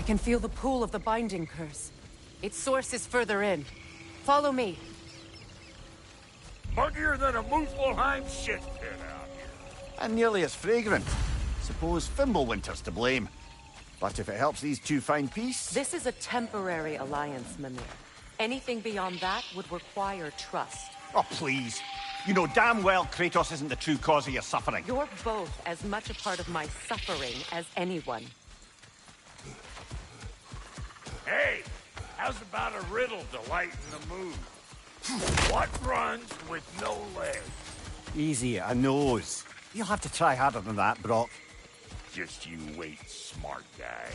can feel the pull of the binding curse. Its source is further in. Follow me. Muggier than a Muspelheim shit pit out here. And nearly as fragrant. Suppose Fimbulwinter's to blame. But if it helps these two find peace... This is a temporary alliance, Mimir. Anything beyond that would require trust. Oh, please. You know damn well Kratos isn't the true cause of your suffering. You're both as much a part of my suffering as anyone. Hey, how's about a riddle to lighten the mood? What runs with no legs? Easy, a nose. You'll have to try harder than that, Brock. Just you wait, smart guy.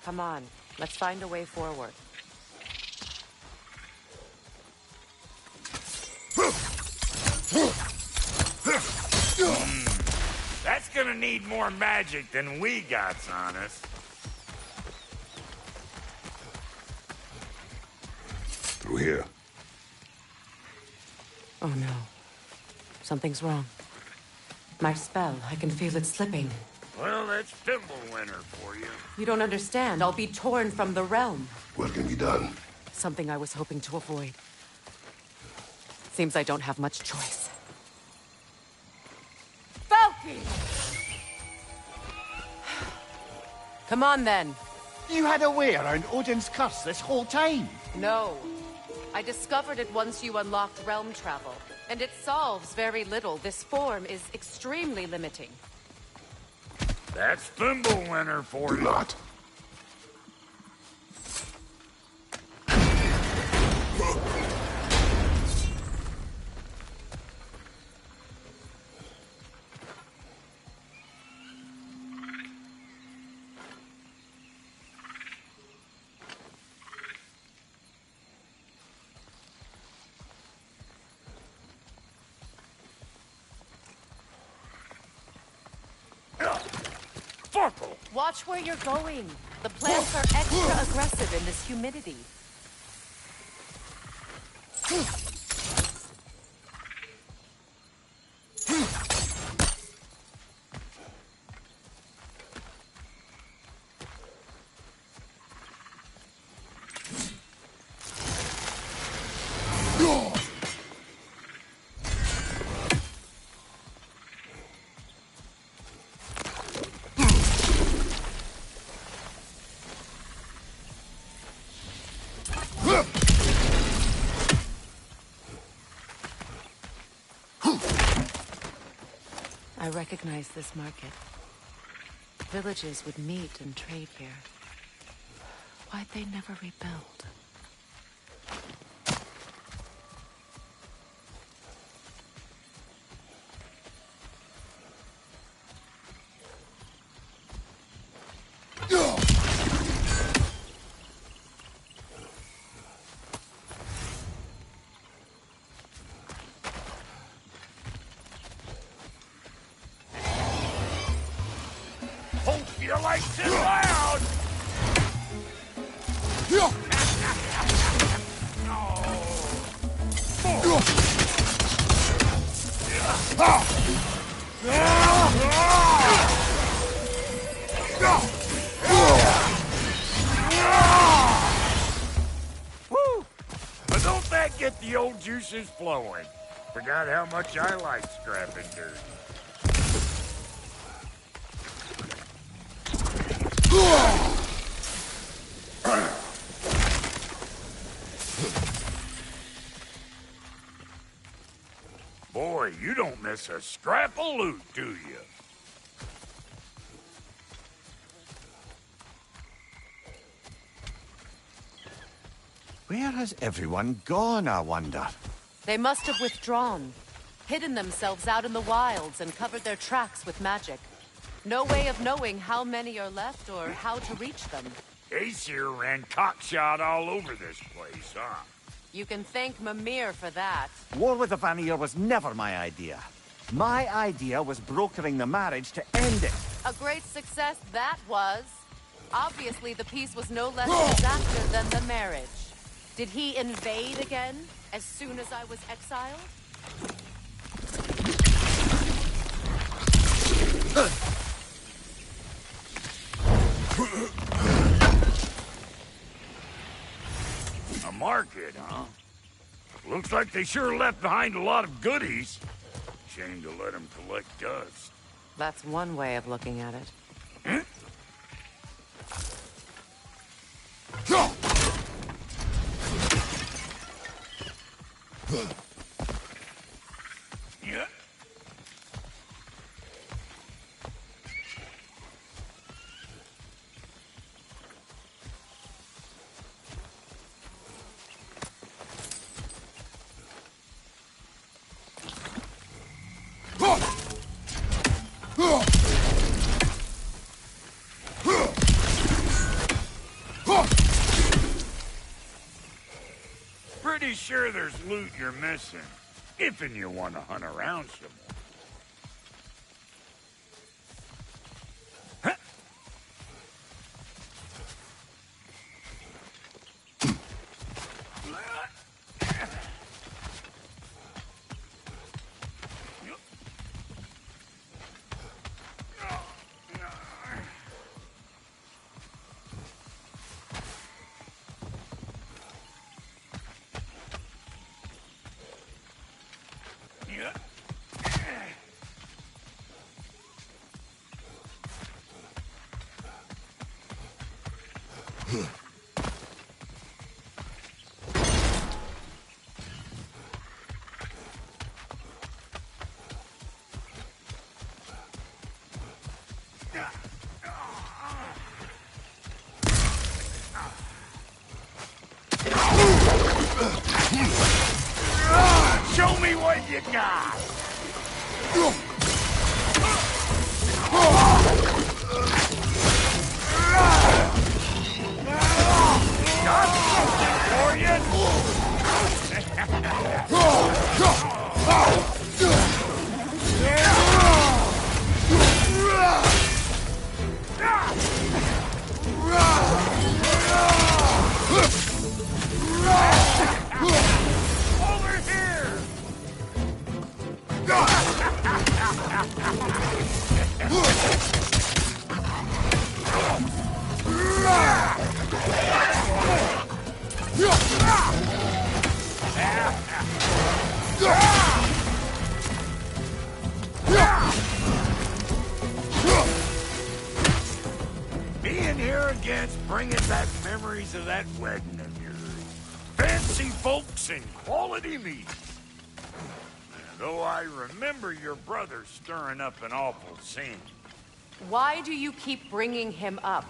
Come on, let's find a way forward. That's gonna need more magic than we got on us. Through here. Oh no. Something's wrong. My spell, I can feel it slipping. Well, that's Fimbulwinter for you. You don't understand. I'll be torn from the realm. What can be done? Something I was hoping to avoid. Seems I don't have much choice. Falky! Come on, then. You had a way around Odin's curse this whole time? No. I discovered it once you unlocked realm travel. And it solves very little. This form is extremely limiting. That's Fimbulwinter for Do you. not. Watch where you're going. The plants are extra aggressive in this humidity. I recognize this market. Villages would meet and trade here. Why'd they never rebuild? Hope you like it loud! Woo! But don't that get the old juices flowing? Forgot how much I like scrapping dirt. Boy, you don't miss a scrap of loot, do you? Where has everyone gone, I wonder? They must have withdrawn, hidden themselves out in the wilds and covered their tracks with magic. No way of knowing how many are left or how to reach them. Aesir ran cockshot all over this place, huh? You can thank Mimir for that. War with the Vanir was never my idea. My idea was brokering the marriage to end it. A great success that was. Obviously, the peace was no less a disaster than the marriage. Did he invade again, as soon as I was exiled? A market, huh? Looks like they sure left behind a lot of goodies. Shame to let them collect dust. That's one way of looking at it. Huh? Yeah. Pretty sure there's loot you're missing, if and you want to hunt around some more. Huh? Yeah. Show me what you got! Got something for Over here! Being here again's bringing back memories of that wedding of yours. Fancy folks and quality meat. Though I remember your brother stirring up an awful scene. Why do you keep bringing him up?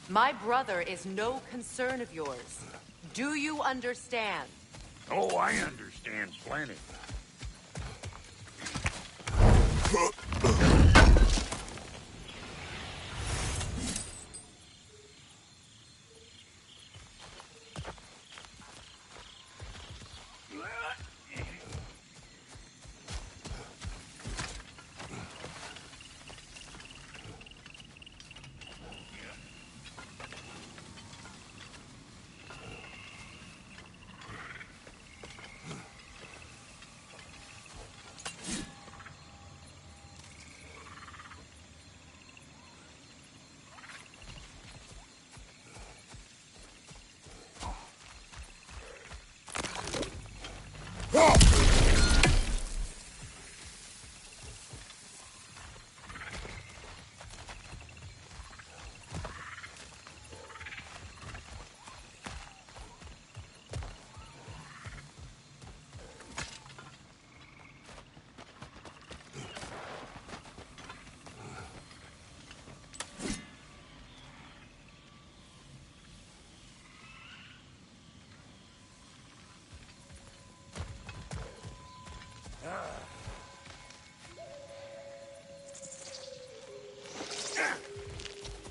My brother is no concern of yours. Do you understand? Oh, I understand plenty.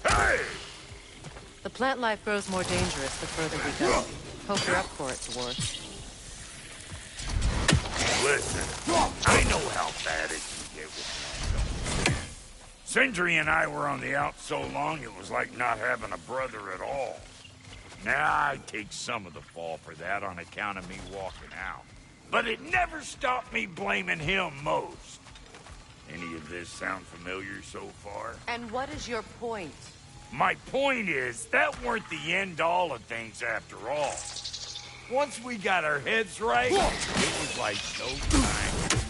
Hey! The plant life grows more dangerous the further we go. Hope you're up for it, dwarf. Listen, I know how bad it can get with me. Sindri and I were on the out so long it was like not having a brother at all. Now I take some of the fall for that on account of me walking out. But it never stopped me blaming him most. Any of this sound familiar so far? And what is your point? My point is, that weren't the end-all of things after all. Once we got our heads right, it was like no time.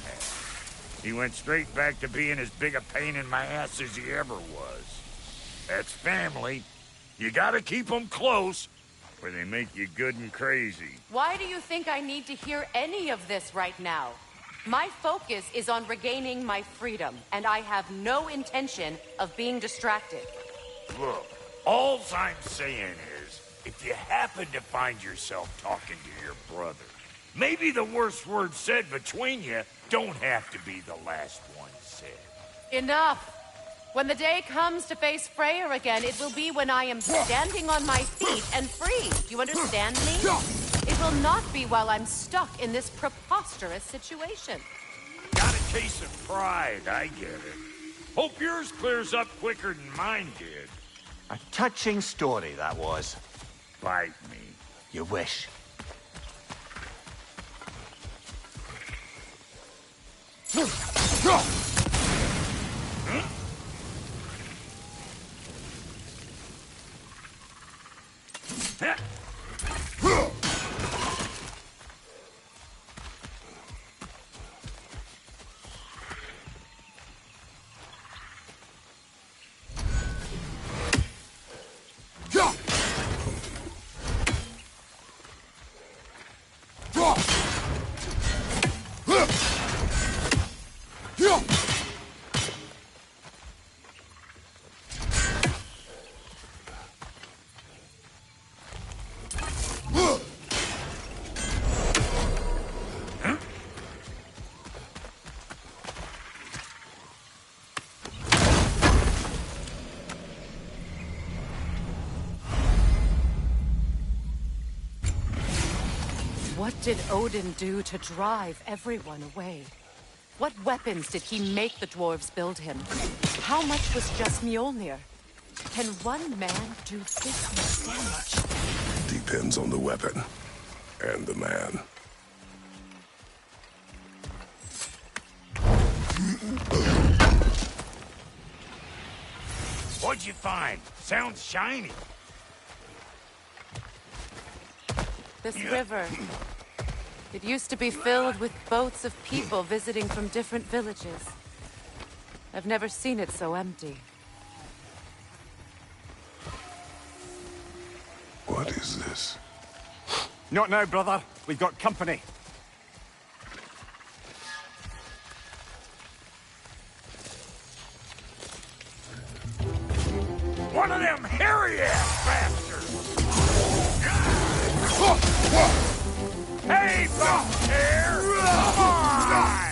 He went straight back to being as big a pain in my ass as he ever was. That's family. You gotta keep them close, or they make you good and crazy. Why do you think I need to hear any of this right now? My focus is on regaining my freedom, and I have no intention of being distracted. Look, all I'm saying is, if you happen to find yourself talking to your brother, maybe the worst word said between you don't have to be the last one said. Enough! When the day comes to face Freyr again, it will be when I am standing on my feet and free. Do you understand me? It will not be while I'm stuck in this preposterous situation. Got a case of pride, I get it. Hope yours clears up quicker than mine did. A touching story, that was. Bite me. You wish. What did Odin do to drive everyone away? What weapons did he make the dwarves build him? How much was just Mjolnir? Can one man do this much damage? Depends on the weapon and the man. What'd you find? Sounds shiny. This river. It used to be filled with boats of people visiting from different villages. I've never seen it so empty. What is this? Not now, brother. We've got company. One of them hairy-ass bastards! Hey, Bucktail! Come on!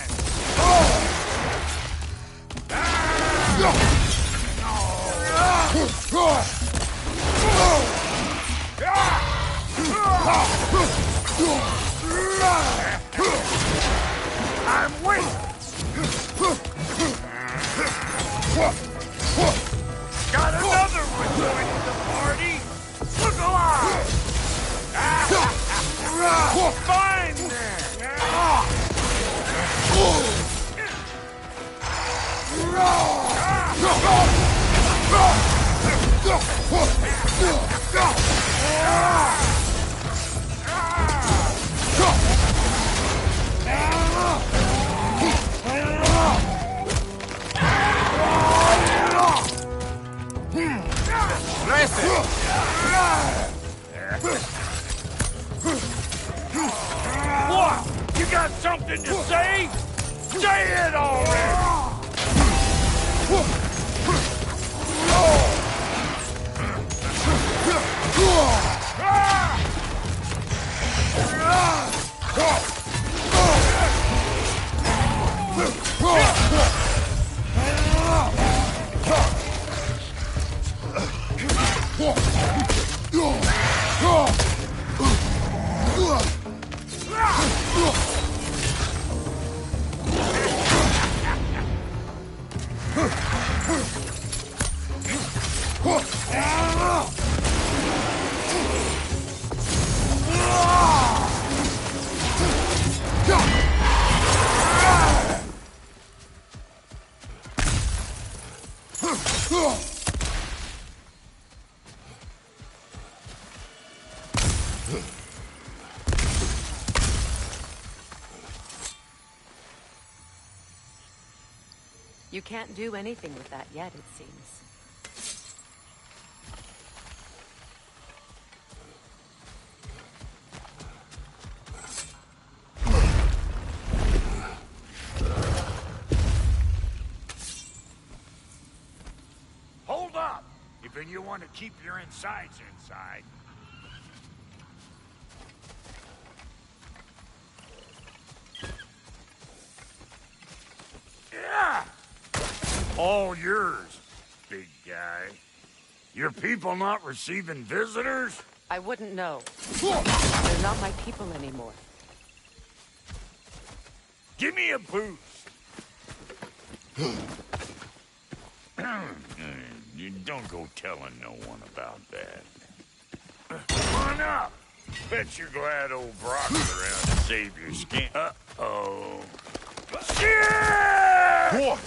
I'm weak! Got another one joining the party! Look alive! Fine there! What? You got something to say? Say it already! You can't do anything with that yet, it seems. Hold up! If you want to keep your insides inside. Yeah! All yours, big guy. Your people not receiving visitors? I wouldn't know. They're not my people anymore. Give me a boost. You don't go telling no one about that. Come on up. Bet you're glad old Brock's around to save your skin. Uh-oh. Shit!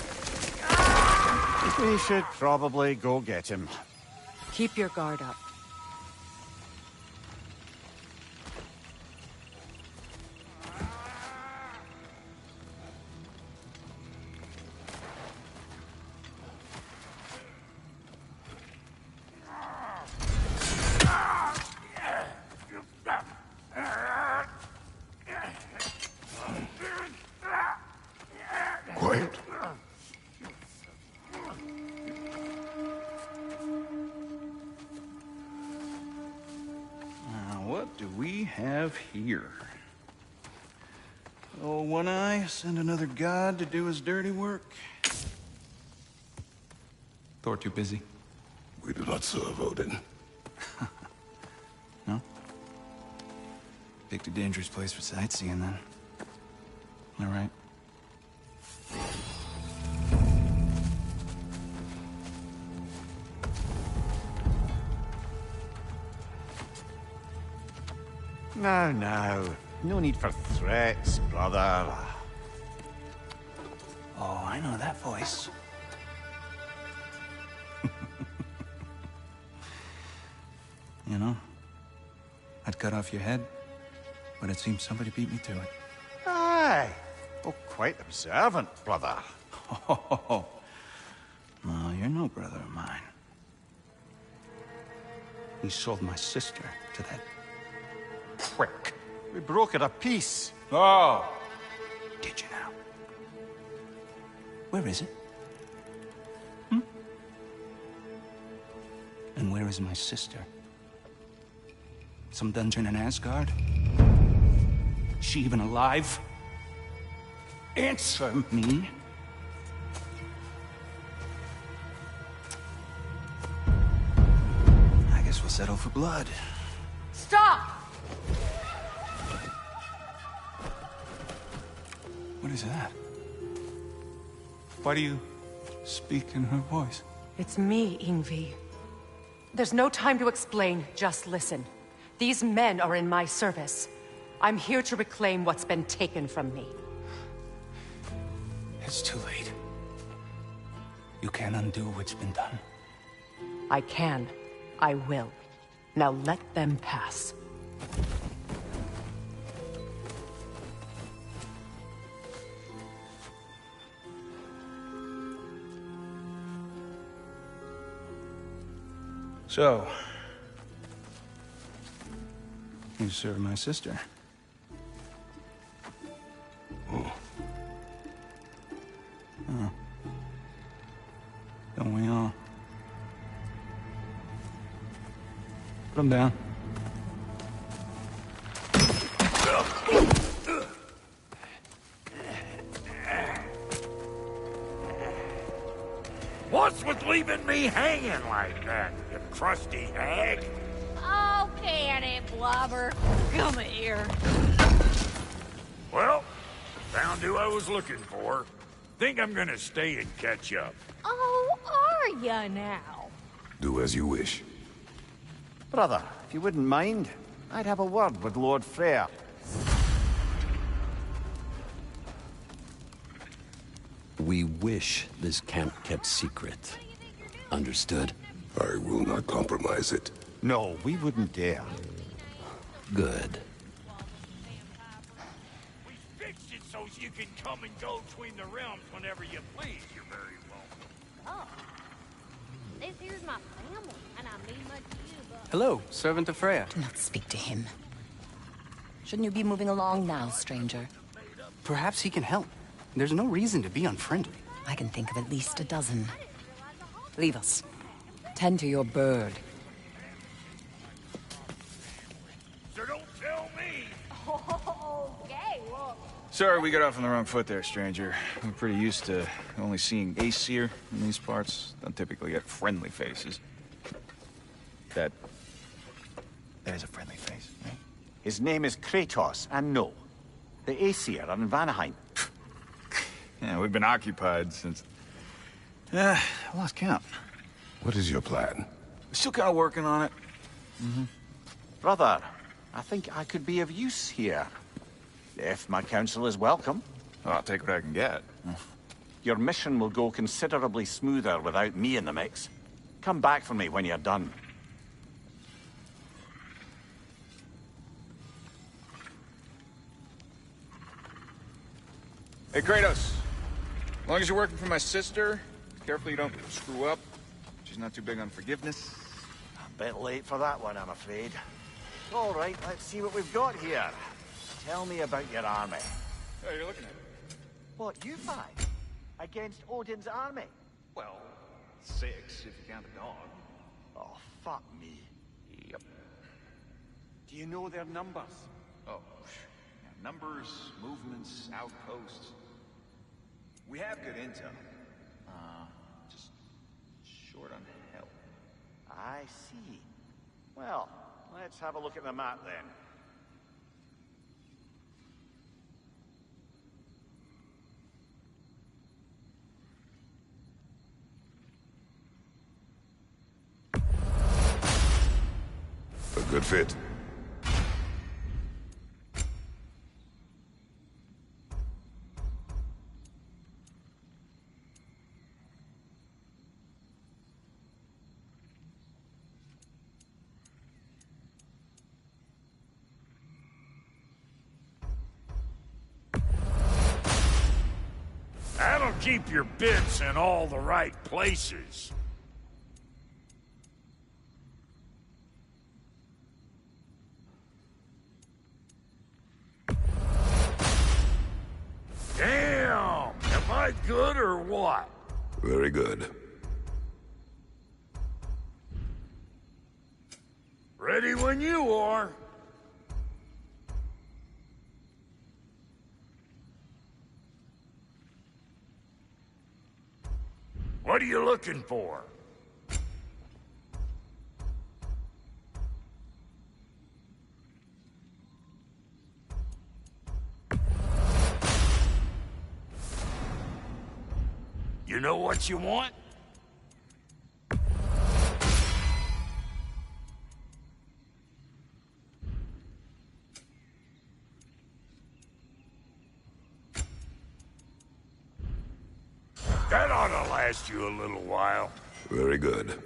We should probably go get him. Keep your guard up. Quiet. What do we have here? Oh, One Eye, send another god to do his dirty work. Thor too busy? We do not serve Odin. No? Picked a dangerous place for sightseeing, then. All right. Now. No need for threats, brother. Oh, I know that voice. You know, I'd cut off your head, but it seems somebody beat me to it. Aye. Oh, quite observant, brother. Oh, no, you're no brother of mine. He sold my sister to that prick. We broke it a piece. Oh! Did you now? Where is it? And where is my sister? Some dungeon in Asgard? She even alive? Answer me. I guess we'll settle for blood. Stop! What is that? Why do you speak in her voice? It's me, Ingvi. There's no time to explain, just listen. These men are in my service. I'm here to reclaim what's been taken from me. It's too late. You can't undo what's been done. I can. I will. Now let them pass. So, you serve my sister. Oh. Don't we all? Put him down. What's with leaving me hanging like that, you crusty hag? Oh, can it, Blobber? Come here. Well, found who I was looking for. Think I'm gonna stay and catch up. Oh, are ya now? Do as you wish. Brother, if you wouldn't mind, I'd have a word with Lord Freyr. We wish this camp kept secret. Understood? I will not compromise it. No, we wouldn't dare. Good. We fixed it so you can come and go between the realms whenever you please. You're very welcome. Oh. This here's my family, and I mean much to you, but... Hello, servant of Freya. Do not speak to him. Shouldn't you be moving along now, stranger? Perhaps he can help. There's no reason to be unfriendly. I can think of at least a dozen. Leave us. Tend to your bird. So don't tell me. Okay, well... Sorry we got off on the wrong foot there, stranger. We're pretty used to only seeing Aesir in these parts. Don't typically get friendly faces. That is a friendly face, right? His name is Kratos, and no. The Aesir are in Vanaheim. Yeah, we've been occupied since... I lost count. What is your plan? We're still kind of working on it. Brother, I think I could be of use here. If my counsel is welcome. Well, I'll take what I can get. Your mission will go considerably smoother without me in the mix. Come back for me when you're done. Hey, Kratos. As long as you're working for my sister, careful you don't screw up. She's not too big on forgiveness. A bit late for that one, I'm afraid. All right, let's see what we've got here. Tell me about your army. Hey, you're looking at it. What, you fight? Against Odin's army? Well, 6 if you count the dog. Oh, fuck me. Yep. Do you know their numbers? Oh, yeah, numbers, movements, outposts. We have good intel. Just short on help. I see. Well, let's have a look at the map then. A good fit. That'll keep your bits in all the right places. Damn! Am I good or what? Very good. Ready when you are. What are you looking for? You know what you want? That ought to last you a little while. Very good.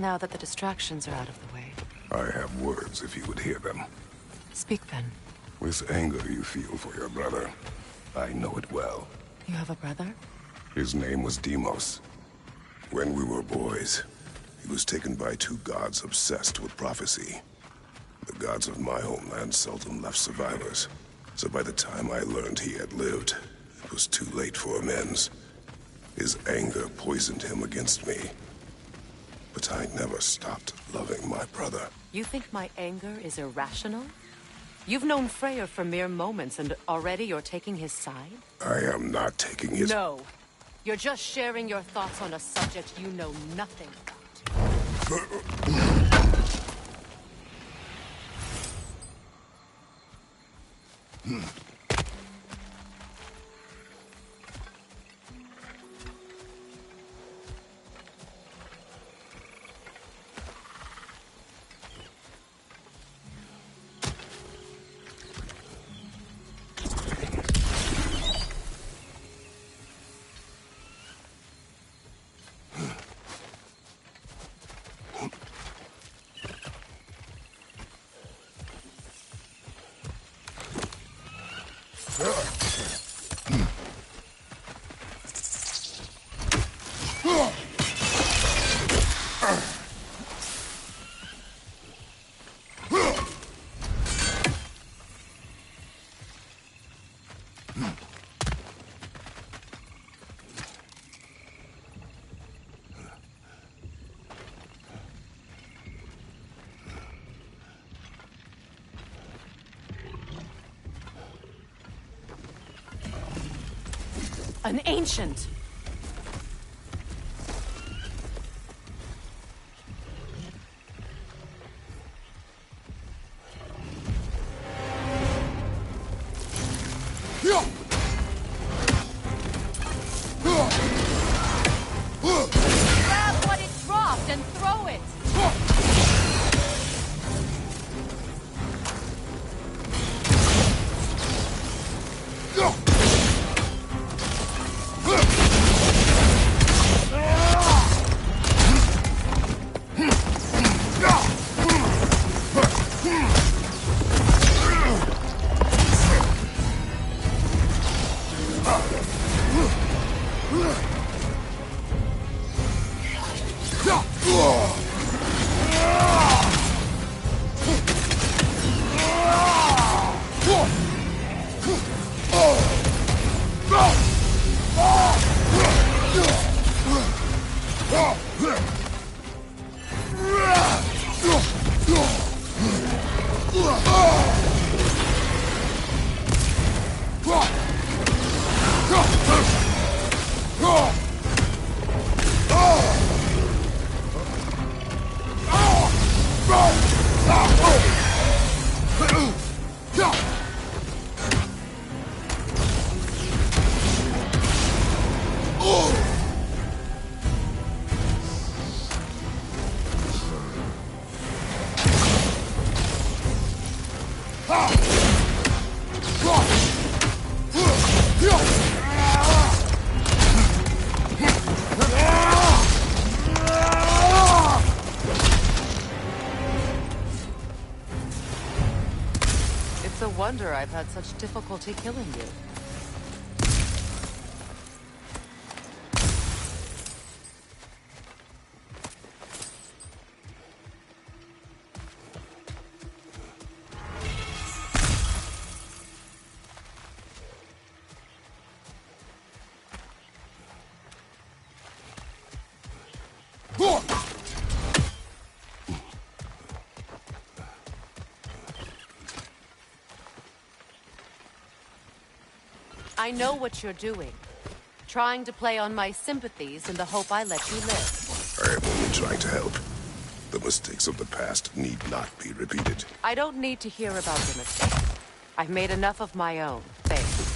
now that the distractions are out of the way. I have words if you would hear them. Speak then. This anger you feel for your brother, I know it well. You have a brother? His name was Deimos. When we were boys, he was taken by two gods obsessed with prophecy. The gods of my homeland seldom left survivors, so by the time I learned he had lived, it was too late for amends. His anger poisoned him against me. But I never stopped loving my brother. You think my anger is irrational? You've known Freyr for mere moments, and already you're taking his side? I am not taking his... No. You're just sharing your thoughts on a subject you know nothing about. An ancient! Grab what it dropped and throw it! It's a wonder I've had such difficulty killing you. I know what you're doing. Trying to play on my sympathies in the hope I let you live. I am only trying to help. The mistakes of the past need not be repeated. I don't need to hear about your mistakes. I've made enough of my own. Thanks.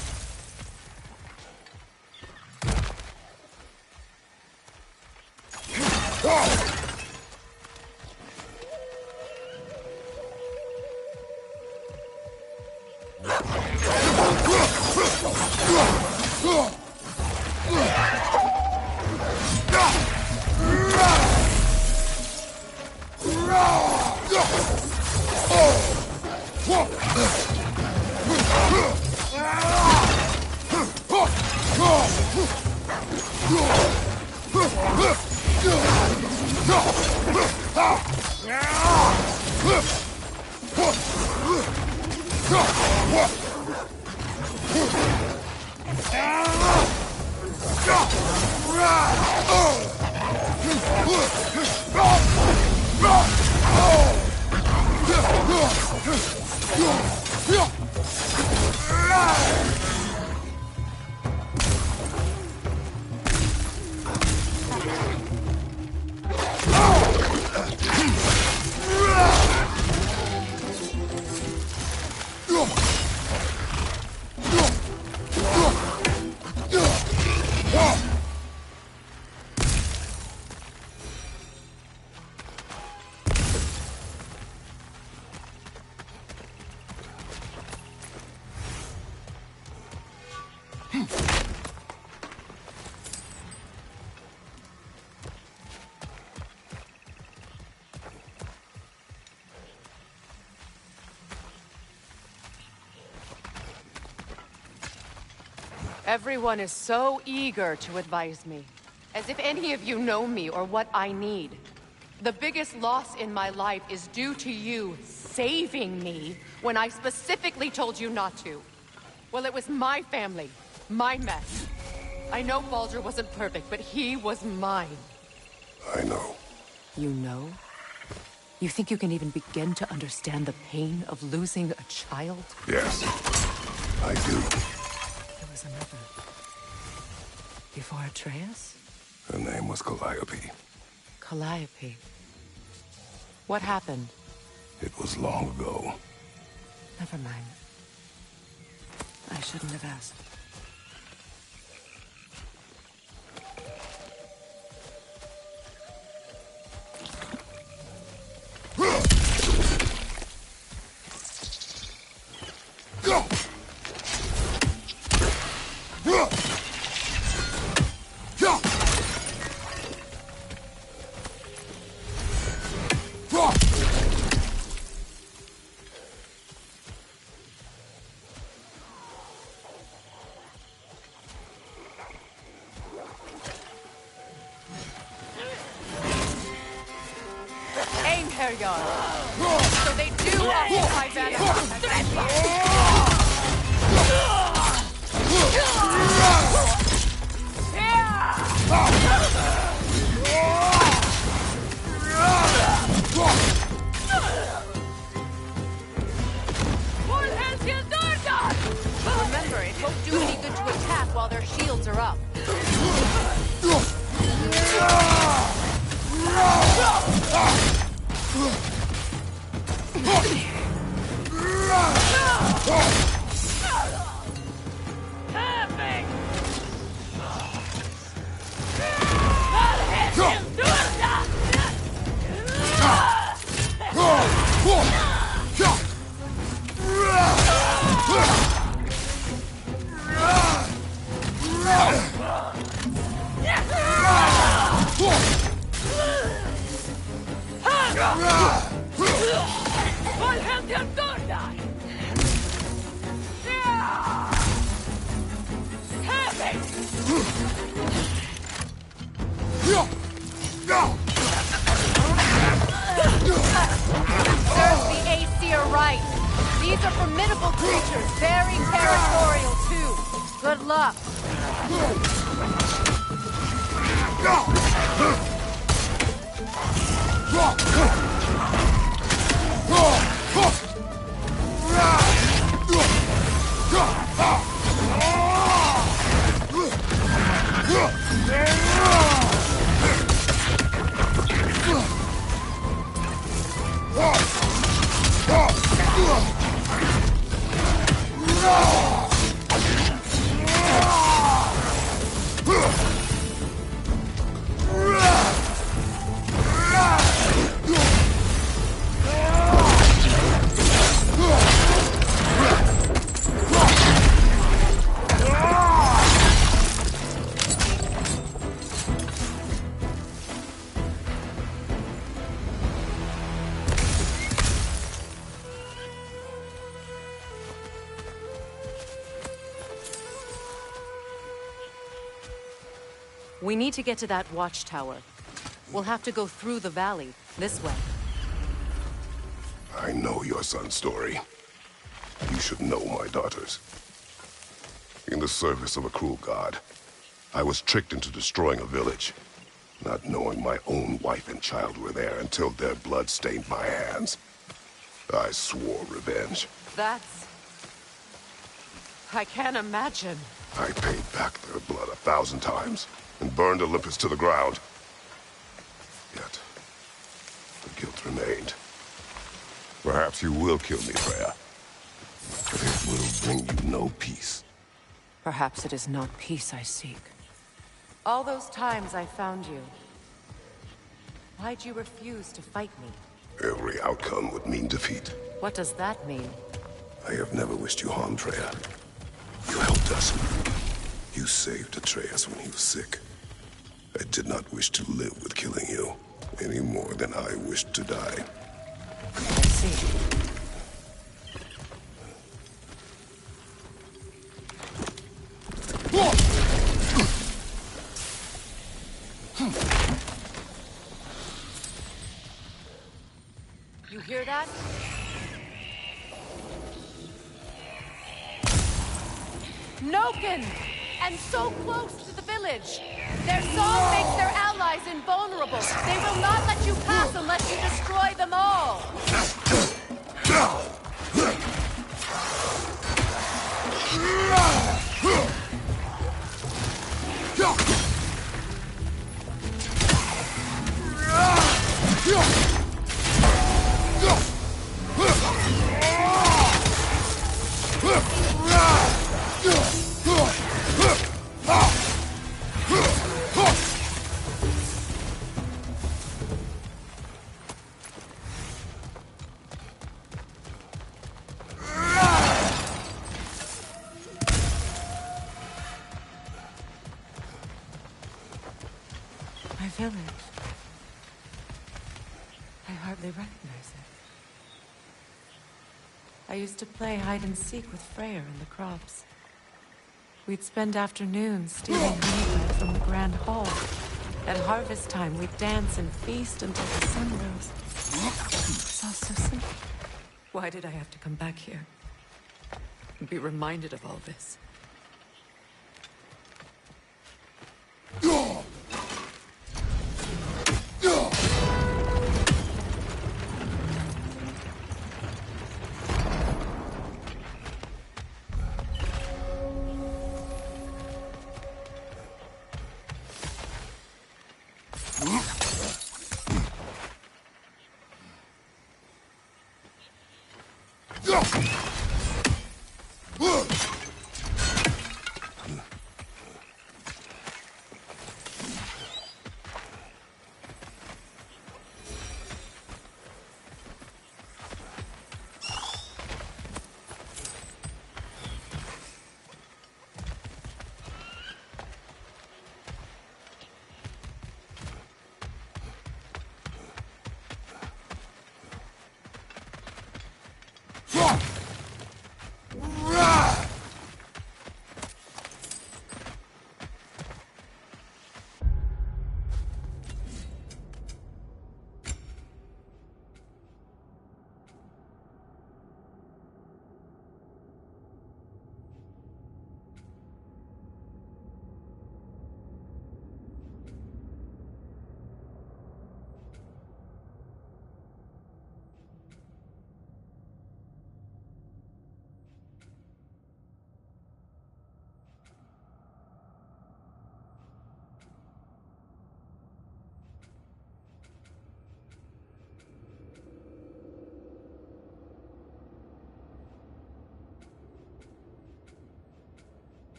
Everyone is so eager to advise me, as if any of you know me or what I need. The biggest loss in my life is due to you saving me when I specifically told you not to. Well, it was my family, my mess. I know Baldur wasn't perfect, but he was mine. I know. You know? You think you can even begin to understand the pain of losing a child? Yes, I do. There was another. Before Atreus? Her name was Calliope. Calliope. What happened? It was long ago. Never mind. I shouldn't have asked. So they do occupy Remember, it won't do any good to attack while their shields are up. Serves the Aesir right. These are formidable creatures, very territorial too. Good luck. We need to get to that watchtower. We'll have to go through the valley, this way. I know your son's story. You should know my daughter's. In the service of a cruel god, I was tricked into destroying a village, not knowing my own wife and child were there until their blood stained my hands. I swore revenge. That's... I can't imagine. I paid back their blood 1,000 times and burned Olympus to the ground. Yet, the guilt remained. Perhaps you will kill me, Freya. But it will bring you no peace. Perhaps it is not peace I seek. All those times I found you, why'd you refuse to fight me? Every outcome would mean defeat. What does that mean? I have never wished you harm, Freya. You helped us. You saved Atreus when he was sick. I did not wish to live with killing you, any more than I wished to die. I see. You hear that? Noken! And so close to the village! Their song makes their allies invulnerable! They will not let you pass unless you destroy them all! My village. I hardly recognize it. I used to play hide and seek with Freyr in the crops. We'd spend afternoons stealing honey from the grand hall. At harvest time, we'd dance and feast until the sun rose. It's all so simple. Why did I have to come back here? And be reminded of all this?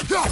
Yeah!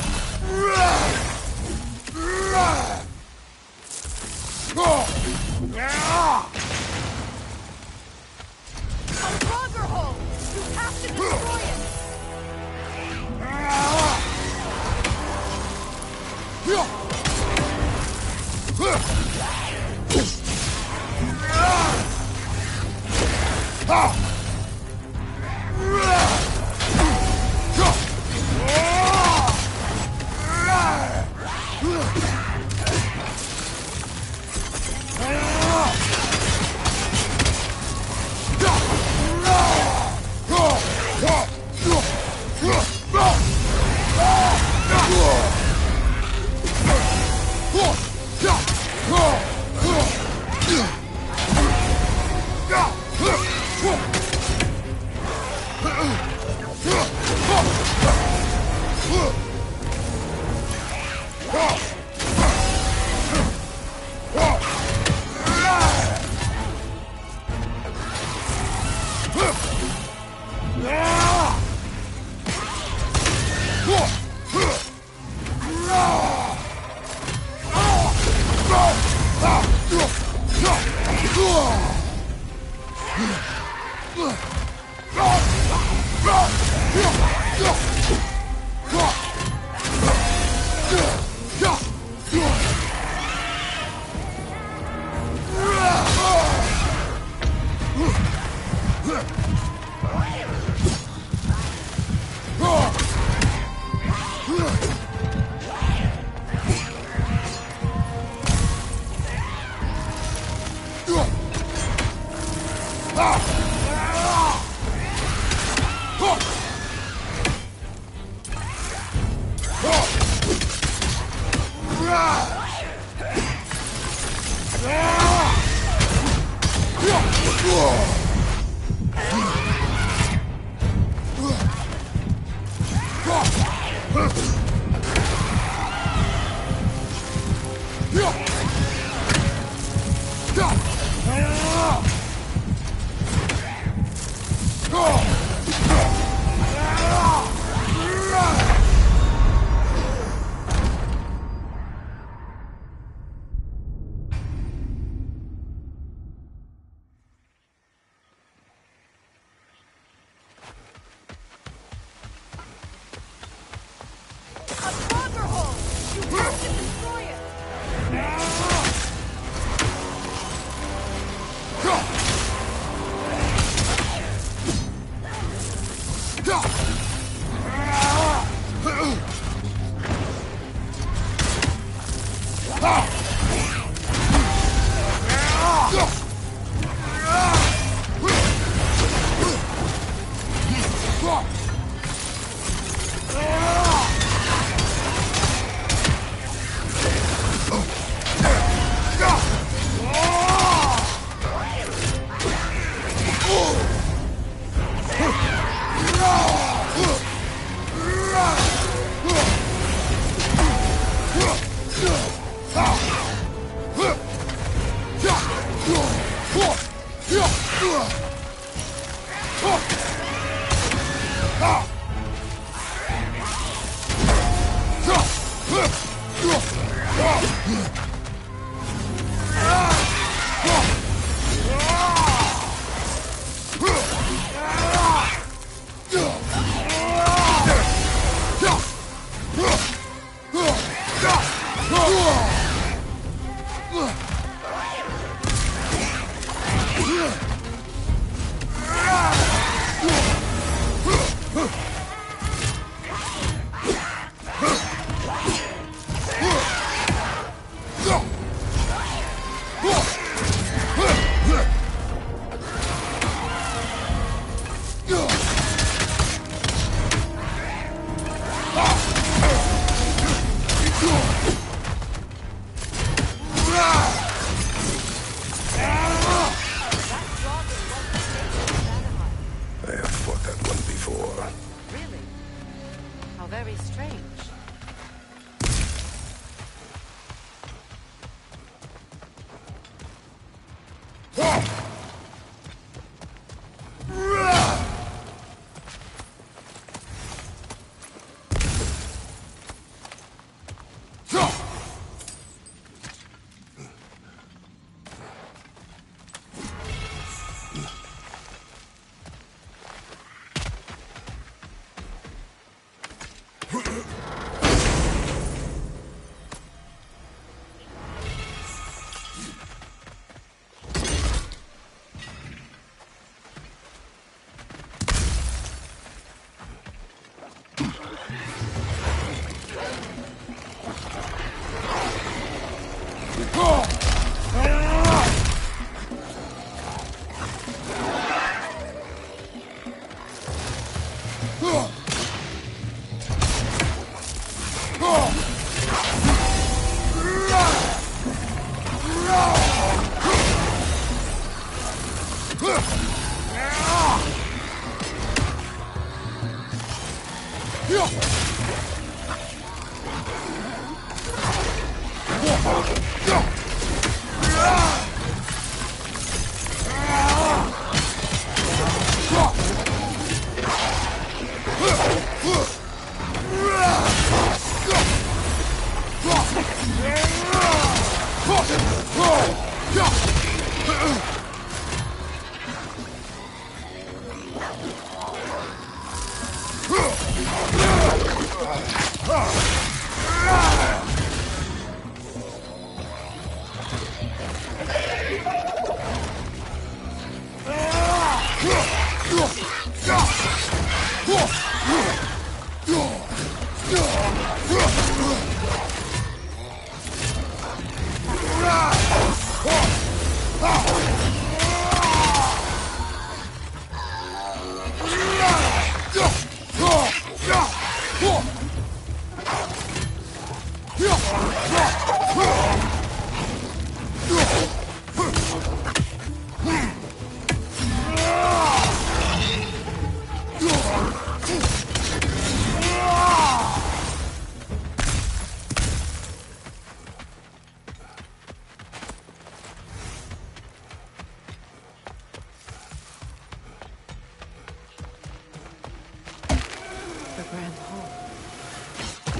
The Grand Hall.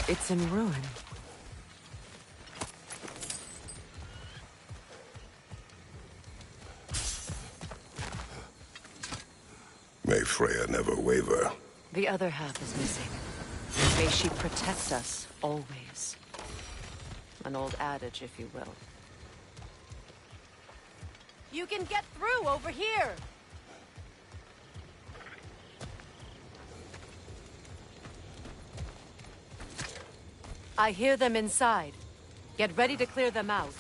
It's in ruin. May Freya never waver. The other half is missing. May she protect us, always. An old adage, if you will. You can get through over here. I hear them inside. Get ready to clear them out.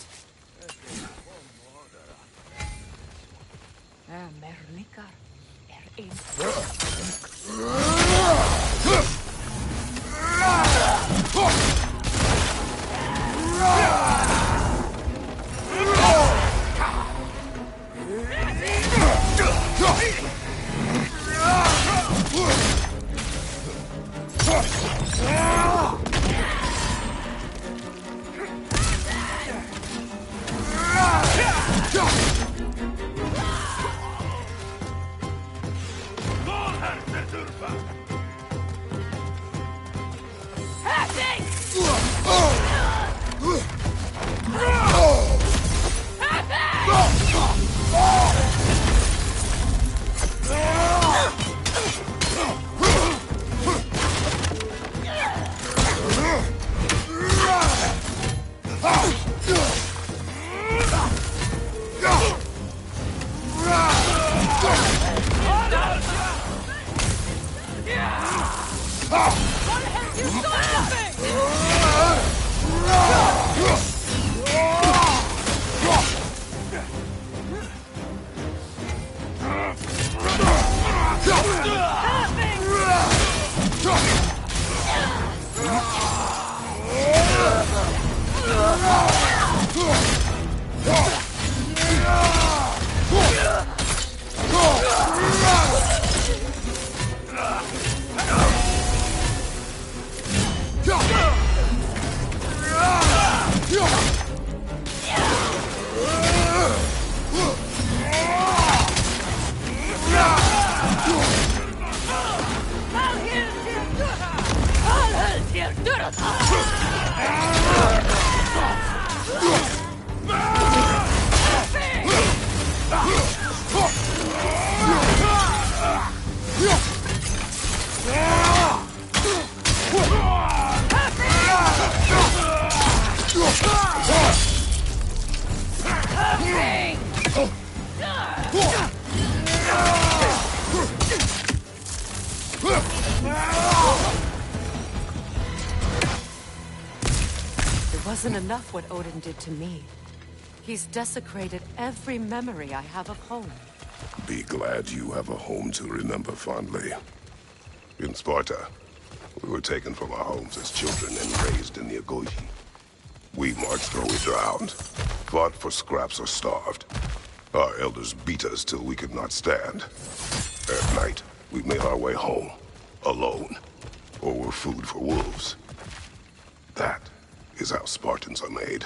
It wasn't enough what Odin did to me. He's desecrated every memory I have of home. Be glad you have a home to remember fondly. In Sparta, we were taken from our homes as children and raised in the Agoge. We marched or we drowned, fought for scraps or starved. Our elders beat us till we could not stand. At night, we made our way home, alone. or were food for wolves. That is how Spartans are made.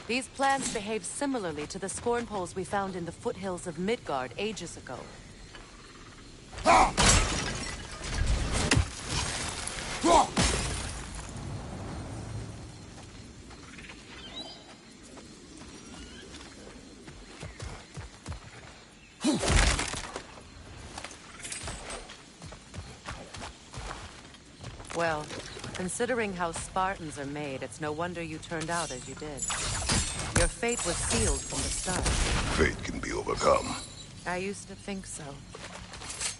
These plants behave similarly to the scorn poles we found in the foothills of Midgard ages ago. Well, considering how Spartans are made, it's no wonder you turned out as you did. Your fate was sealed from the start. Fate can be overcome. I used to think so.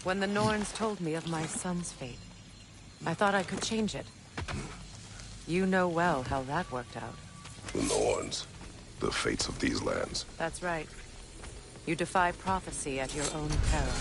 When the Norns told me of my son's fate, I thought I could change it. You know well how that worked out. The Norns. The fates of these lands. That's right. You defy prophecy at your own peril.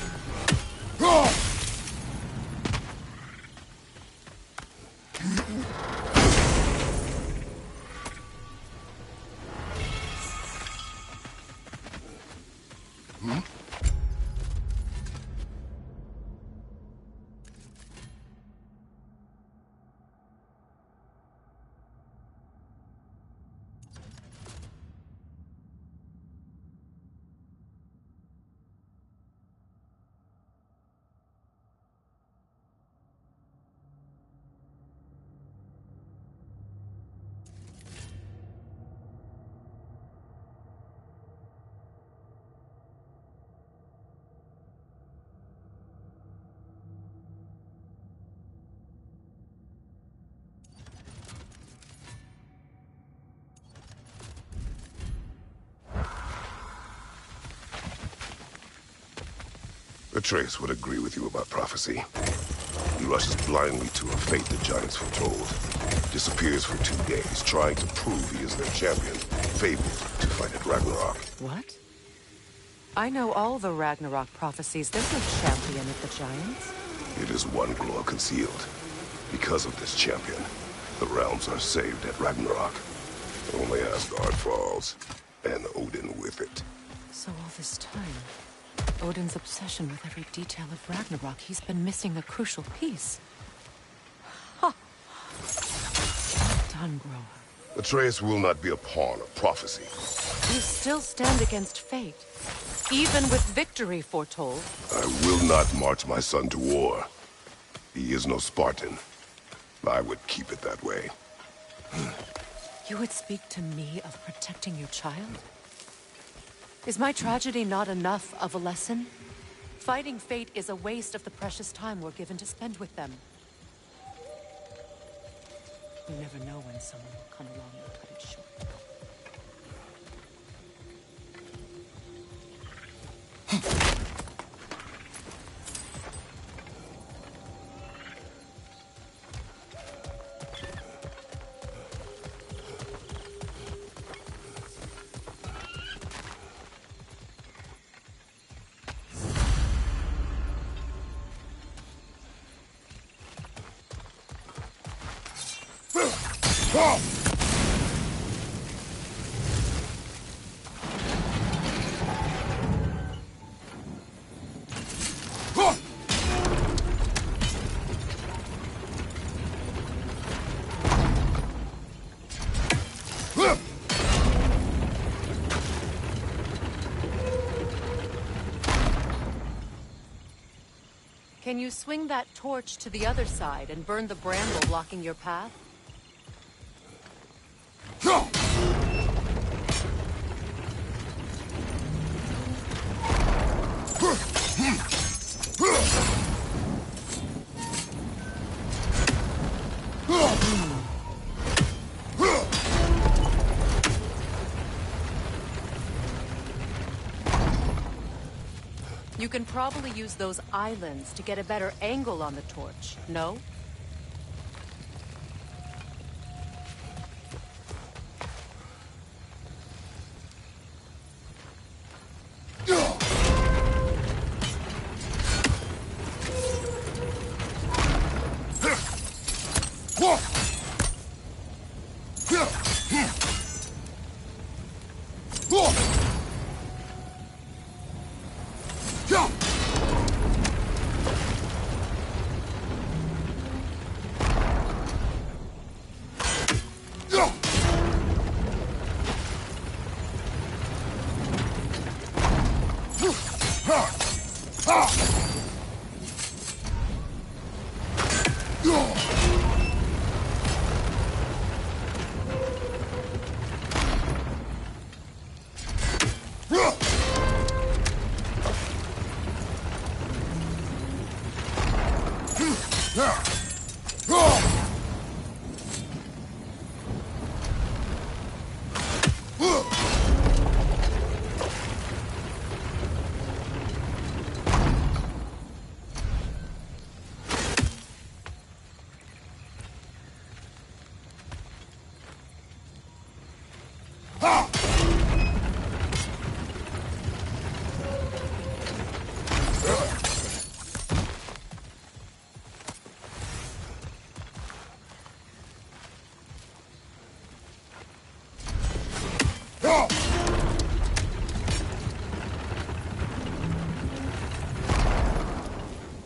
Atreus would agree with you about prophecy. He rushes blindly to a fate the giants foretold. Disappears for 2 days, trying to prove he is their champion. Fabled to fight at Ragnarok. What? I know all the Ragnarok prophecies. There's no champion of the giants. It is one glow concealed. Because of this champion, the realms are saved at Ragnarok. Only Asgard falls, and Odin with it. So all this time, Odin's obsession with every detail of Ragnarok, he's been missing a crucial piece. Ha! Well done, Grower. Atreus will not be a pawn of prophecy. You still stand against fate, even with victory foretold. I will not march my son to war. He is no Spartan. I would keep it that way. You would speak to me of protecting your child? Is my tragedy not enough of a lesson? Fighting fate is a waste of the precious time we're given to spend with them. You never know when someone will come along and cut it short. Can you swing that torch to the other side and burn the bramble blocking your path? You can probably use those islands to get a better angle on the torch, no?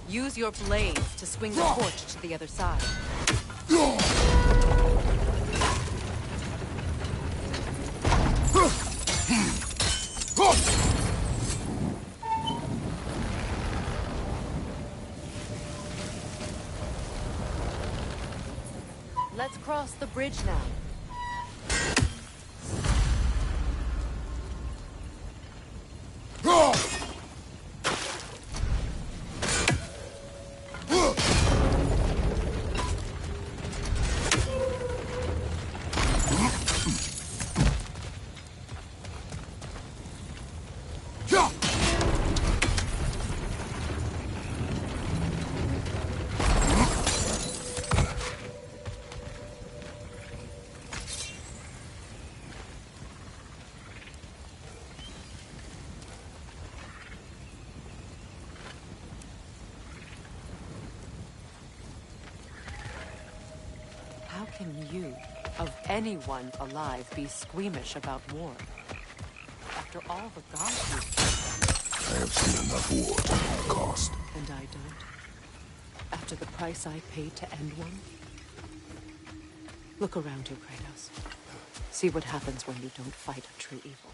Use your blades to swing the torch to the other side. Let's cross the bridge now. How can you, of anyone alive, be squeamish about war? After all the gods you've... I have seen enough war to know the cost. And I don't? After the price I paid to end one? Look around you, Kratos. See what happens when you don't fight a true evil.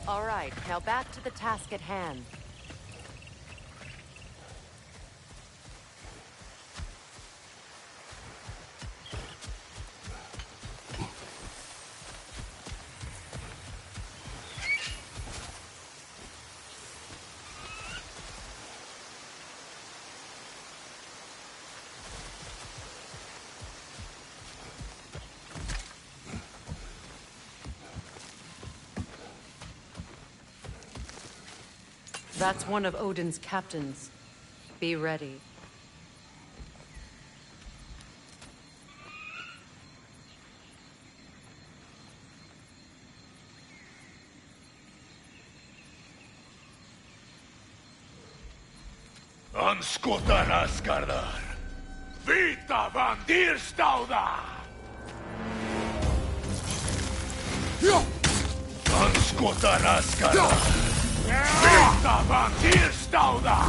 All right, now back to the task at hand. That's one of Odin's captains. Be ready. Anskutan Askardar. Vita van Dierstauda. Anskutan Askardar. Vita van Dierstauda.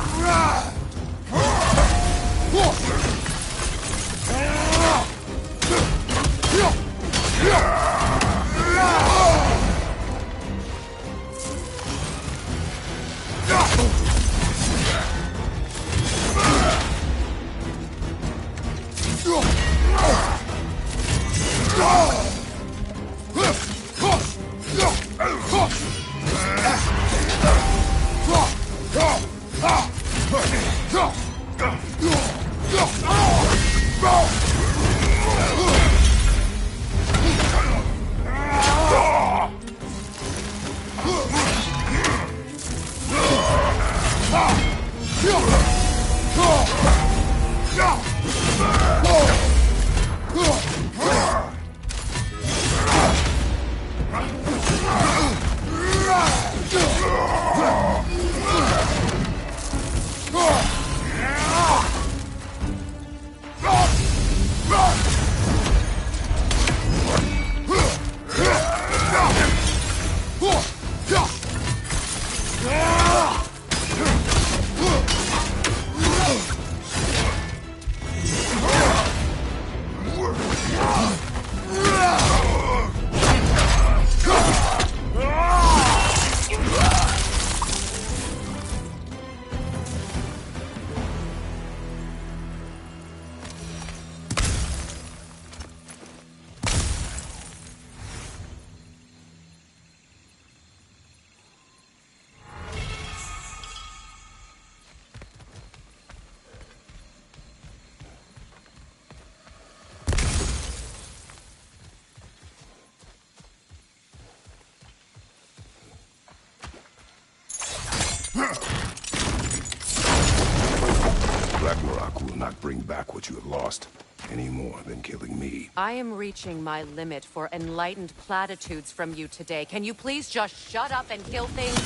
Ragnarok will not bring back what you have lost, any more than killing me. I am reaching my limit for enlightened platitudes from you today. Can you please just shut up and kill things?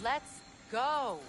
Let's go.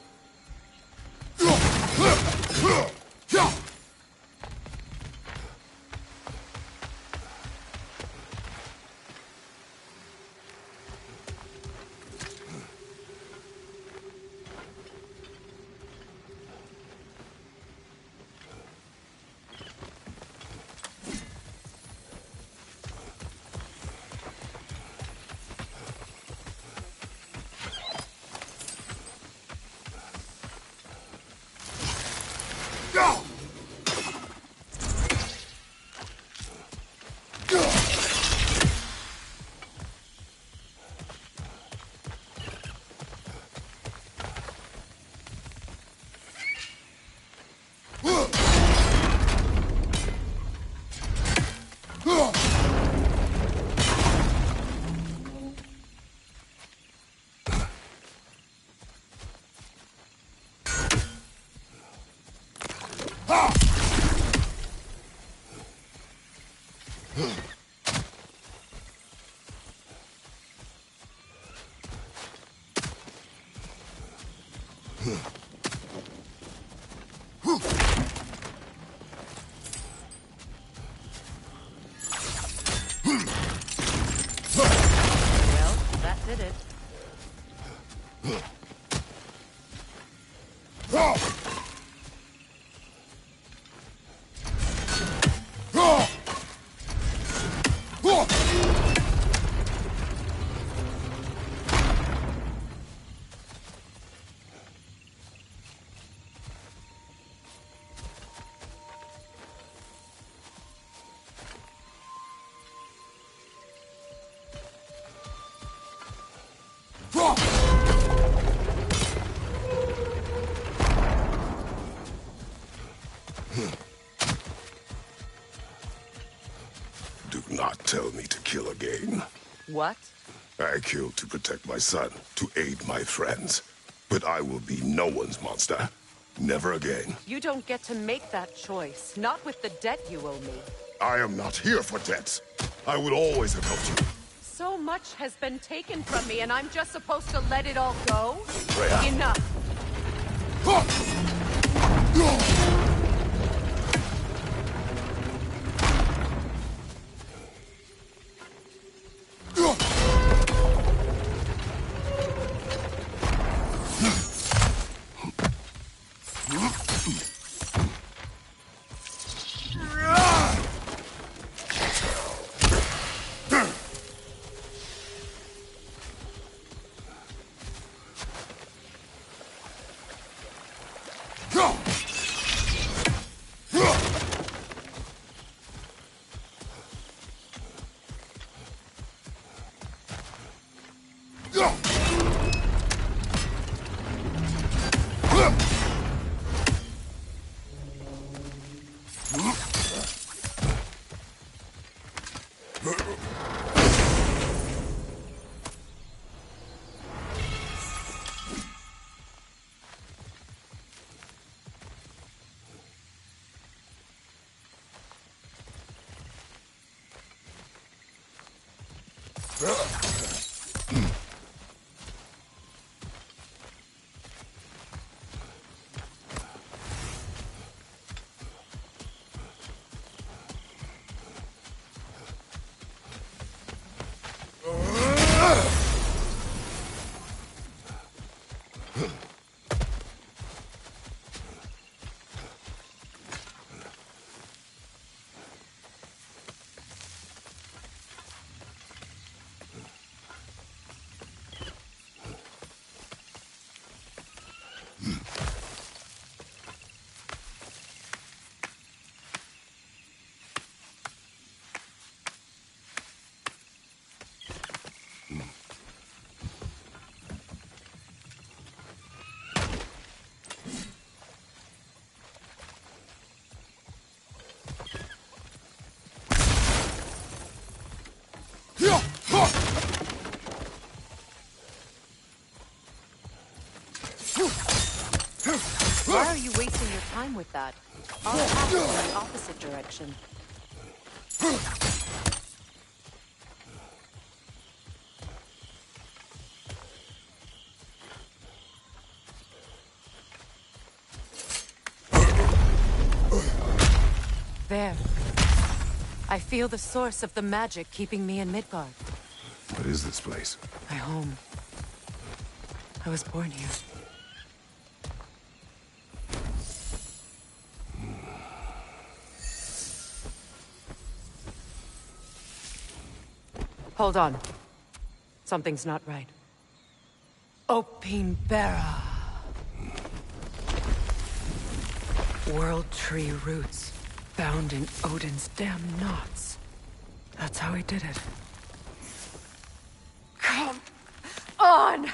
Well, that did it. Do not tell me to kill again. What? I killed to protect my son, to aid my friends. But I will be no one's monster. Never again. You don't get to make that choice. Not with the debt you owe me. I am not here for debts. I would always have helped you. So much has been taken from me, and I'm just supposed to let it all go? Freya. Enough. Why are you wasting your time with that? I'll attack in the opposite direction. There. I feel the source of the magic keeping me in Midgard. What is this place? My home. I was born here. Hold on. Something's not right. Opinbera. World tree roots, bound in Odin's damn knots. That's how he did it. Come on!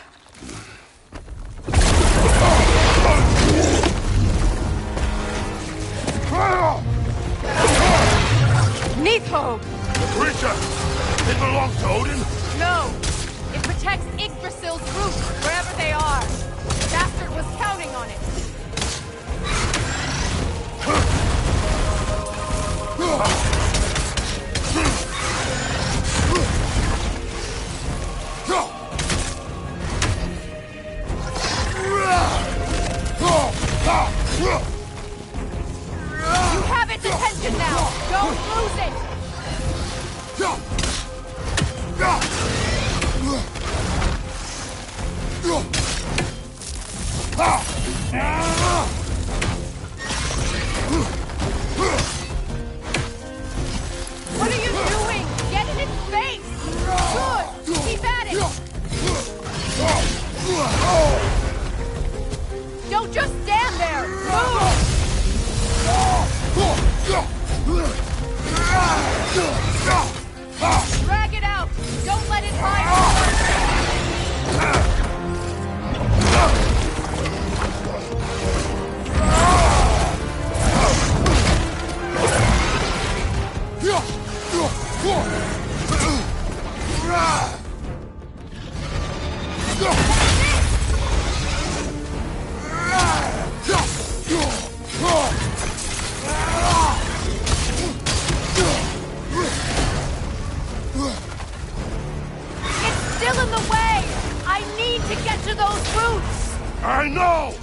Neathhope! The creature! It belongs to Odin? No! It protects Yggdrasil's roots, wherever they are. The bastard was counting on it. You have its attention now! Don't lose it! What are you doing? Get in its face! Good! Keep at it! Don't just stand there! Move! Drag it out! Don't let it It's still in the way! I need to get to those roots! I know!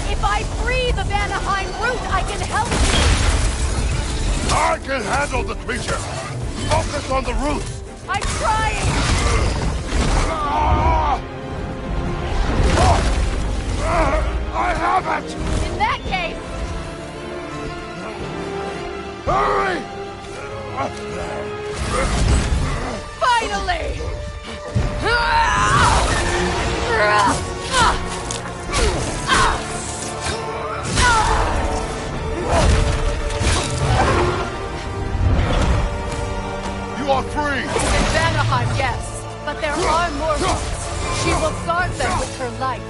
If I free the Vanaheim root, I can help you! I can handle the creature! Focus on the roots! I'm trying! I have it! In that case, Hurry! finally! You are free! In Vanaheim, yes. But there are more roots. She will guard them with her life.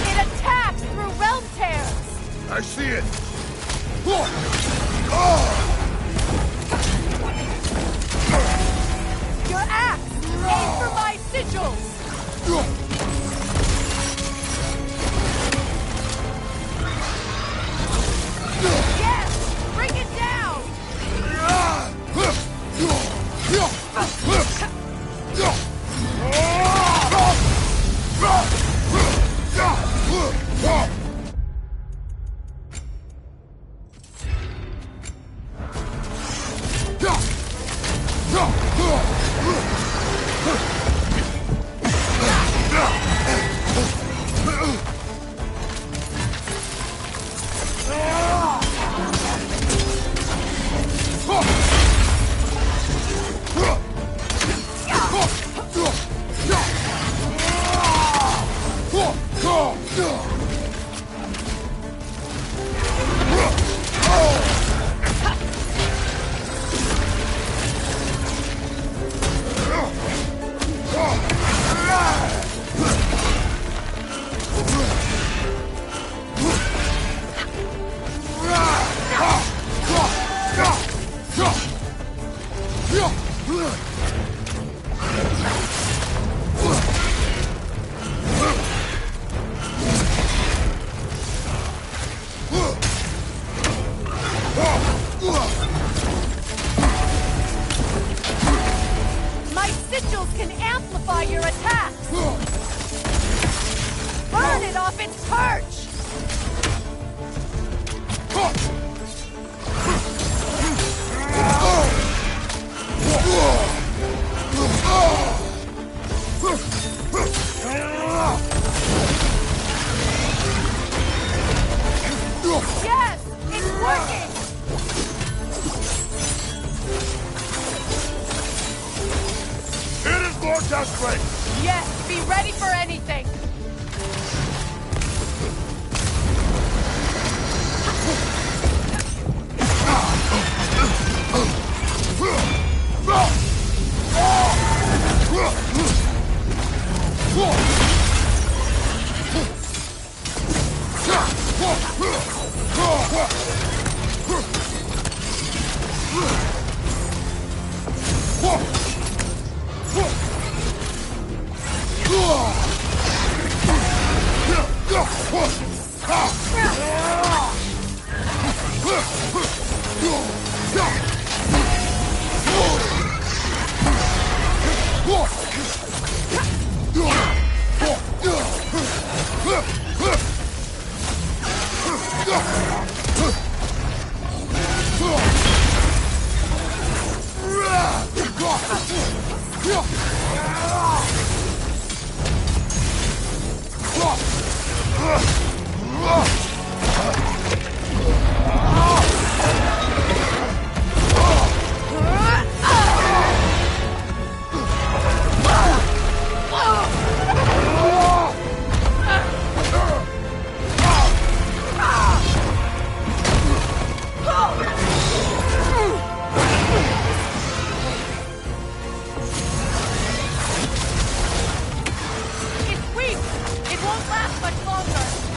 It attacks through realm tears! I see it! Your axe! Aim for my sigils! Yes! Bring it down! sigils can amplify your attacks! Burn it off its perch! Yes! It's working! It is more desperate! Yes, be ready for anything!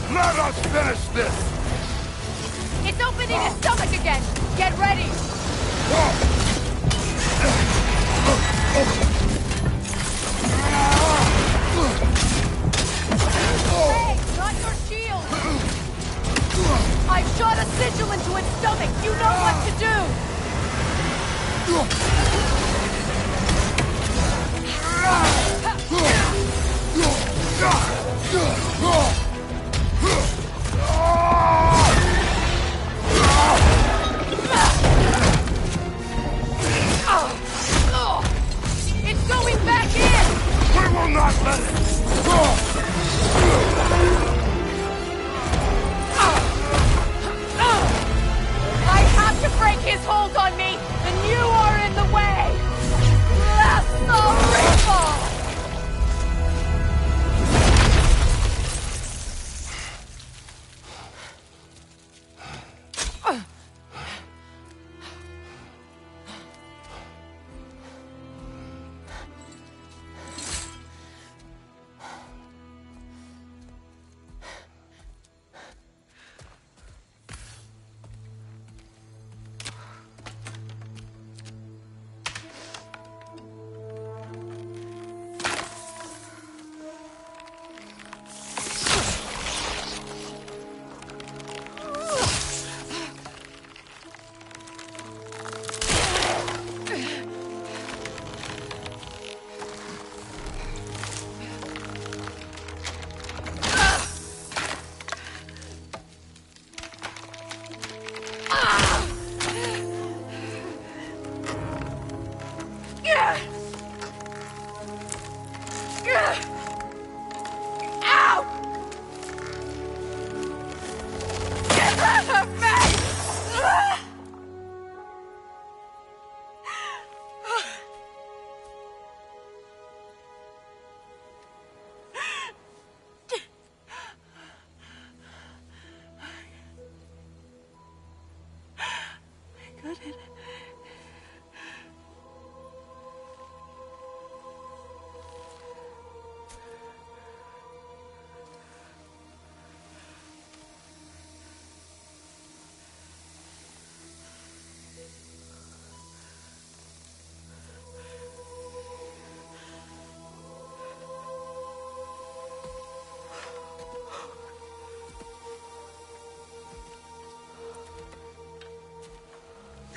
Let us finish this! It's opening his stomach again! Get ready! Hey, not your shield! I've shot a sigil into its stomach! You know what to do! It's going back in! We will not let it! I have to break his hold on me, and you are in the way! Lasso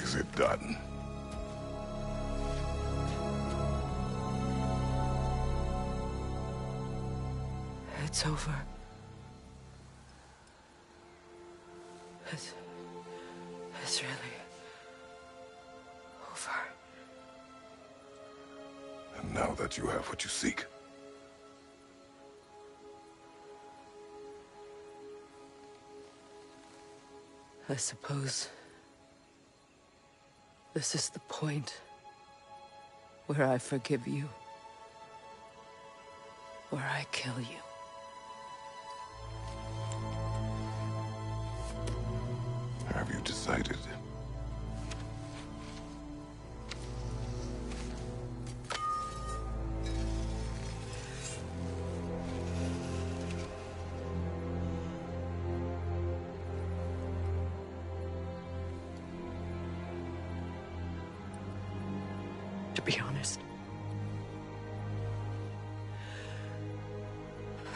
Is it done? It's over. It's really over. And now that you have what you seek, I suppose this is the point where I forgive you, or I kill you. have you decided? To be honest,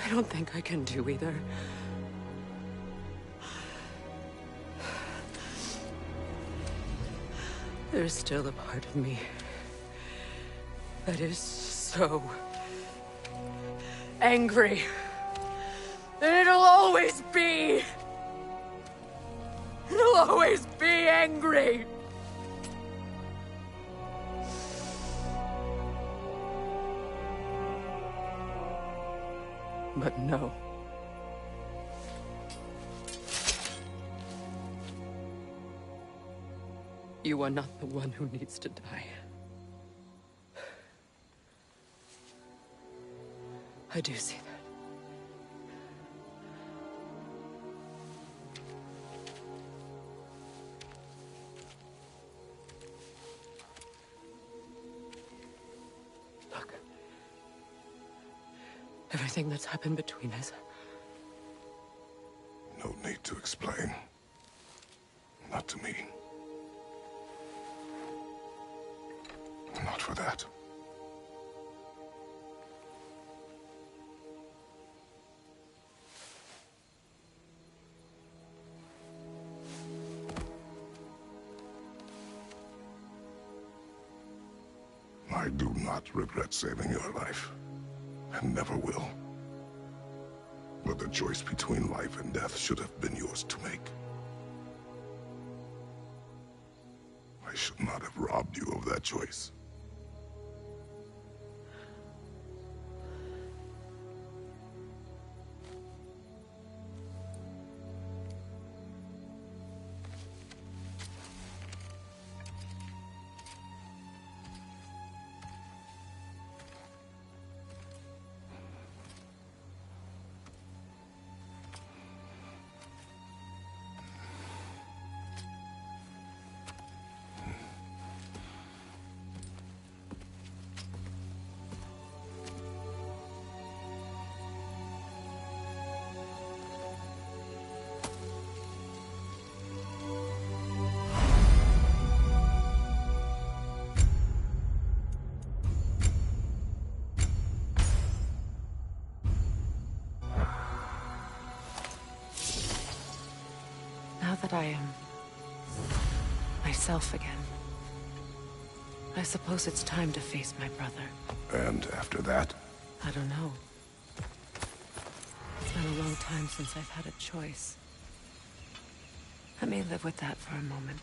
I don't think I can do either. There's still a part of me that is so angry that it'll always be. It'll always be angry. But no. You are not the one who needs to die. I do see that. Look. Everything that's happened between us. No need to explain. Not to me. Not for that. I do not regret saving your life, and never will. But the choice between life and death should have been yours to make. I should not have robbed you of that choice. Now that I am myself again, I suppose it's time to face my brother. And after that? I don't know. It's been a long time since I've had a choice. Let me live with that for a moment.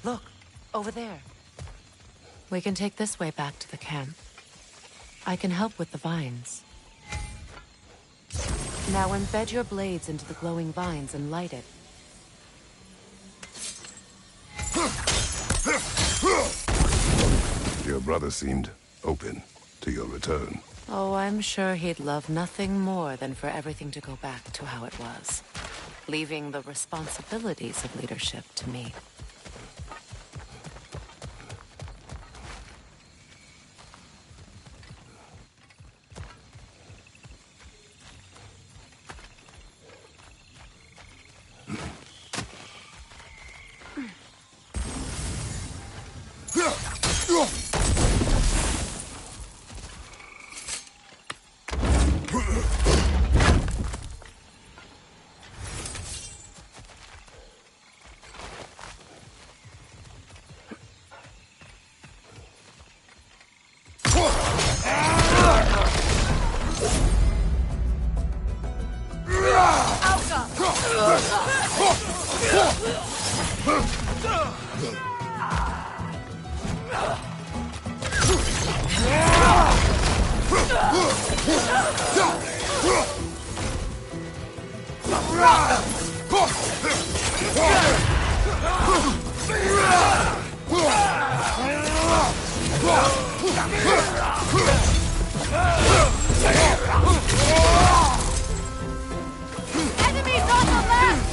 Look, over there. We can take this way back to the camp. I can help with the vines. Now embed your blades into the glowing vines and light it. Your brother seemed open to your return. Oh, I'm sure he'd love nothing more than for everything to go back to how it was, leaving the responsibilities of leadership to me. Enemies on the left!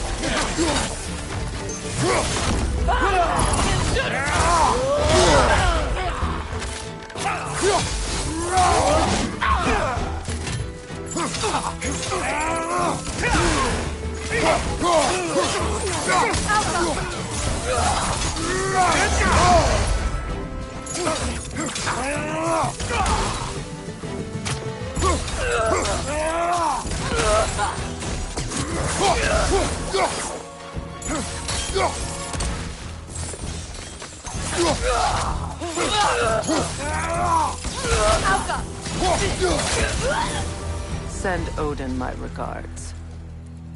Send Odin my regards.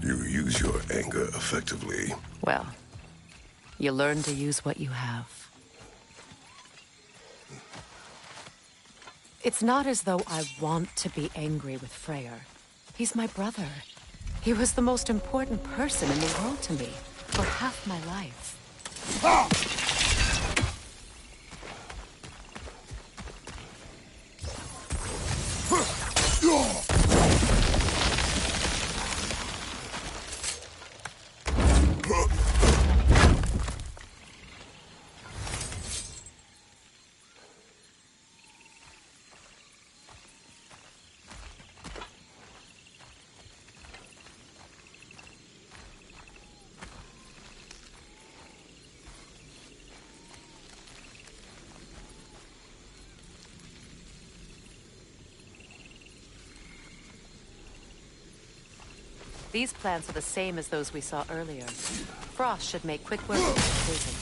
You use your anger effectively. Well, you learn to use what you have. It's not as though I want to be angry with Freyr. He's my brother. He was the most important person in the world to me for half my life. These plants are the same as those we saw earlier. Frost should make quick work of the poison.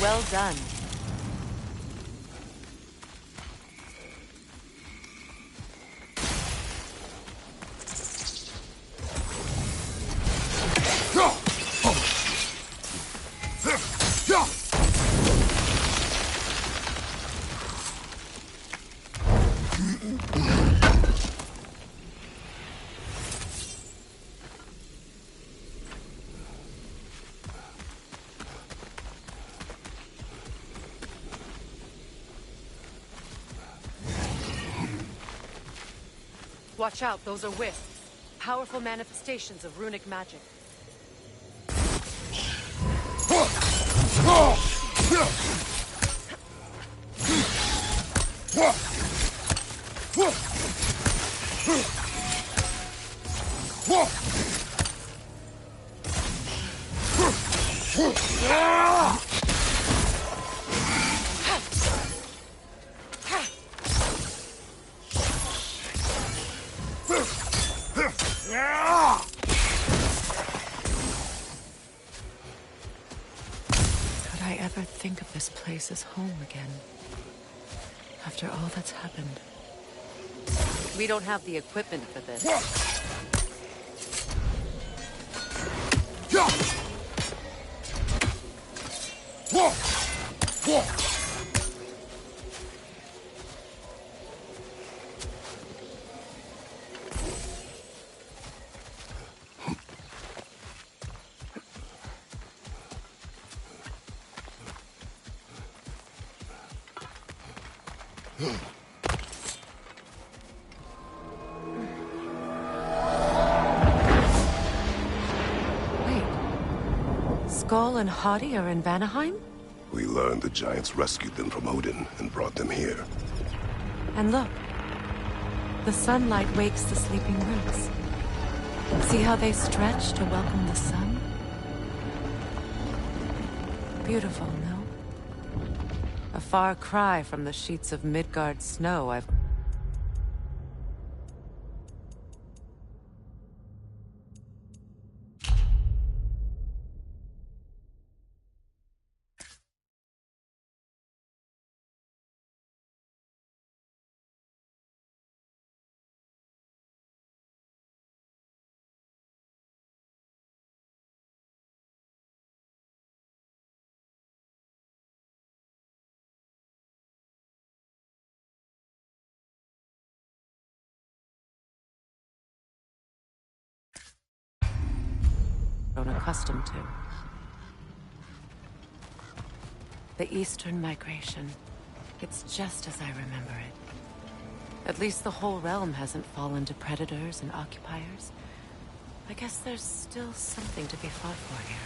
Well done. Watch out, those are wisps. Powerful manifestations of runic magic. Could I ever think of this place as home again? After all that's happened. We don't have the equipment for this. Whoa! Skull and Hadi are in Vanaheim? We learned the giants rescued them from Odin and brought them here. And look. The sunlight wakes the sleeping roots. See how they stretch to welcome the sun? Beautiful, no? A far cry from the sheets of Midgard snow I've... grown accustomed to. The Eastern migration. It's just as I remember it. At least the whole realm hasn't fallen to predators and occupiers. I guess there's still something to be fought for here.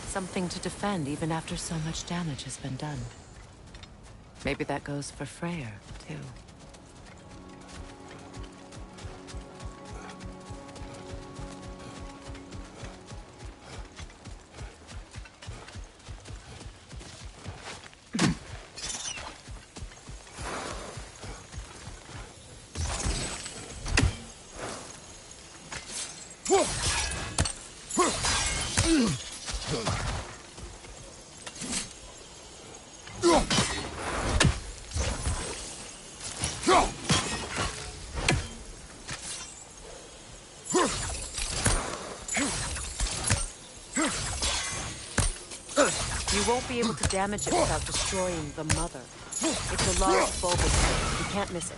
Something to defend even after so much damage has been done. Maybe that goes for Freyr, too. You won't be able to damage it without destroying the mother. It's a large bulbous thing. You can't miss it.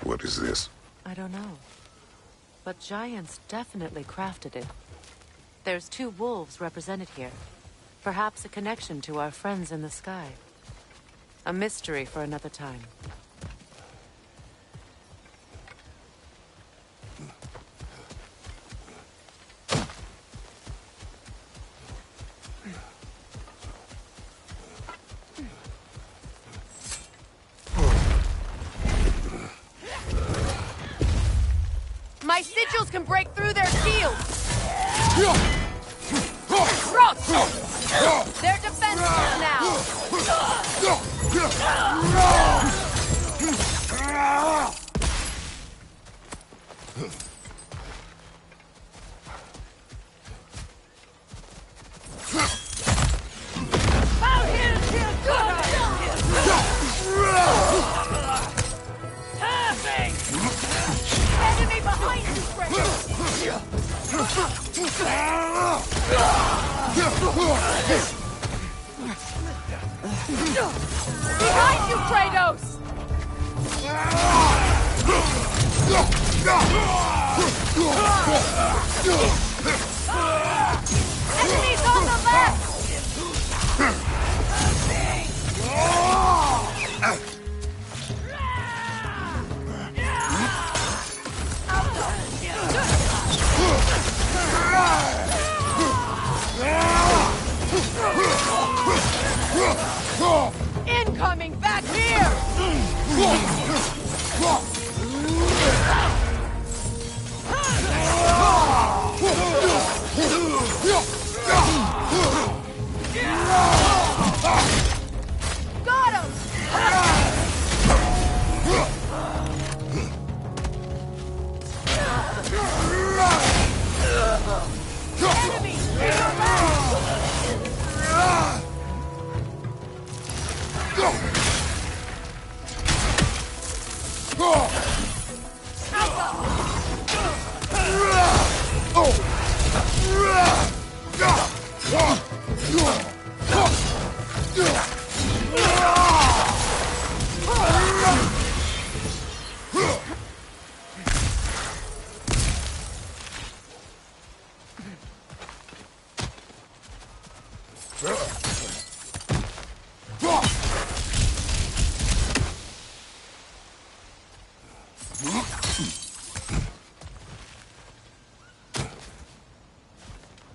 What is this? I don't know. But giants definitely crafted it. There's 2 wolves represented here. Perhaps a connection to our friends in the sky. A mystery for another time. My sigils can break through their shields! They're defenseless now! Out here, enemy behind you, Kratos! Behind you, Kratos! Enemies on the left! Incoming back here! Got him! Enemy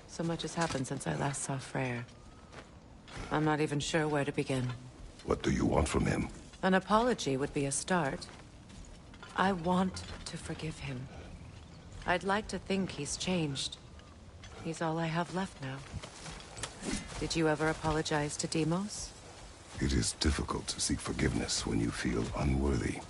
So much has happened since I last saw Freyr. I'm not even sure where to begin. What do you want from him? An apology would be a start. I want to forgive him. I'd like to think he's changed. He's all I have left now. Did you ever apologize to Deimos? It is difficult to seek forgiveness when you feel unworthy.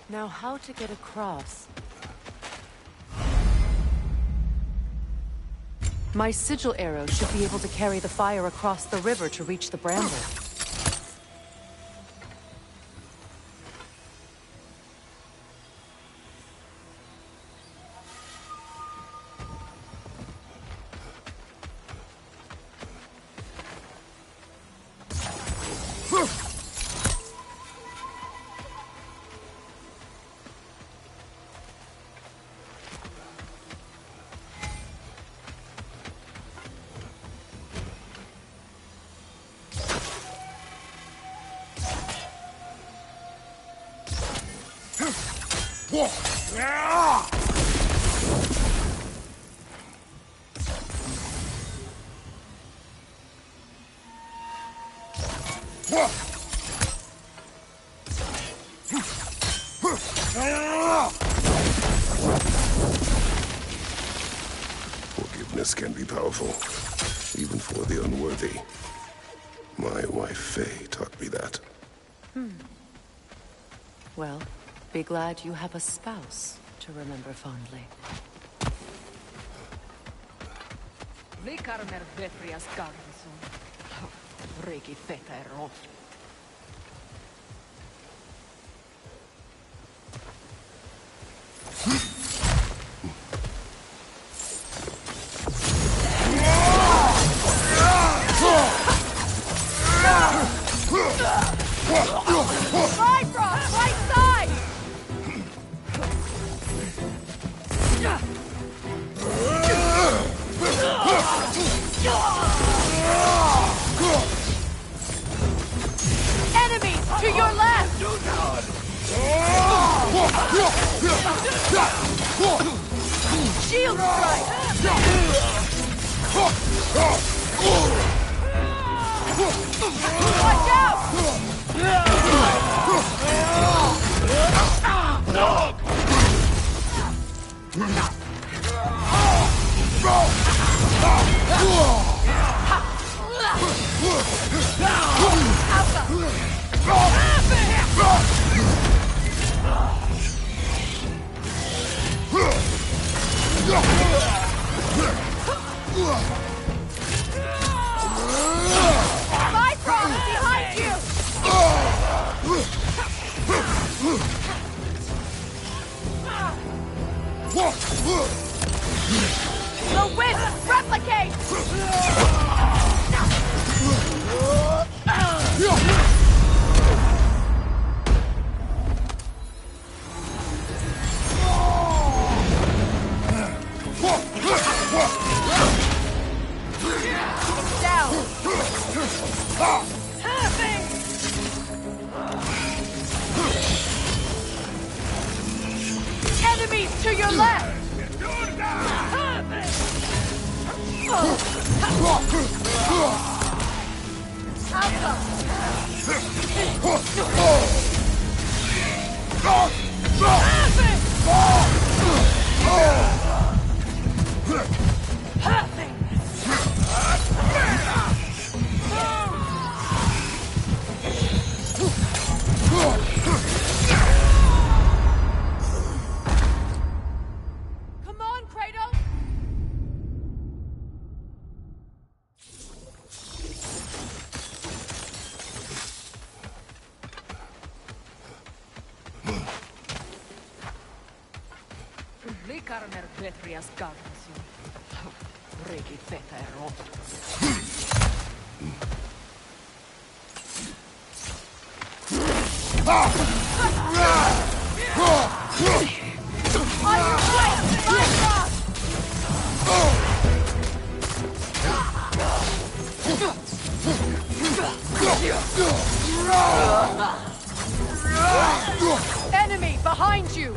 Now, how to get across? My sigil arrow should be able to carry the fire across the river to reach the bramble. Forgiveness can be powerful, even for the unworthy. My wife, Faye, taught me that. Well, be glad you have a spouse to remember fondly. Bifrost, right side! Enemies to your left! Shield strike! Watch out! Bifrost behind you! The wind replicate! Down! Enemies to your left! Come on, Kratos! Likarner Petrias Garnasi. Regi Fetero. On your way, Bifrost! Enemy behind you!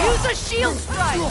Use a shield strike!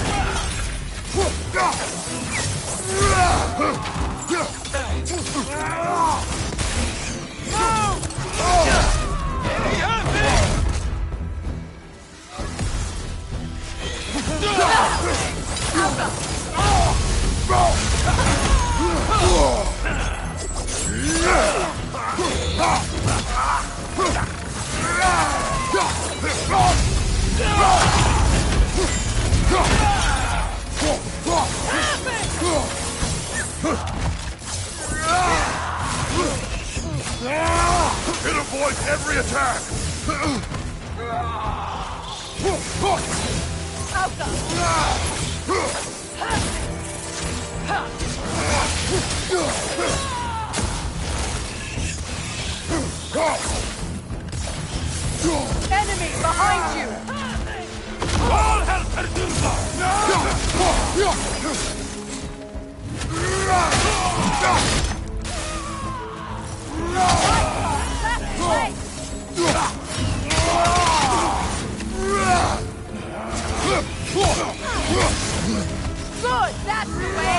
It avoids every attack! Enemy behind you! All hell Perdusa! Good, that's the way!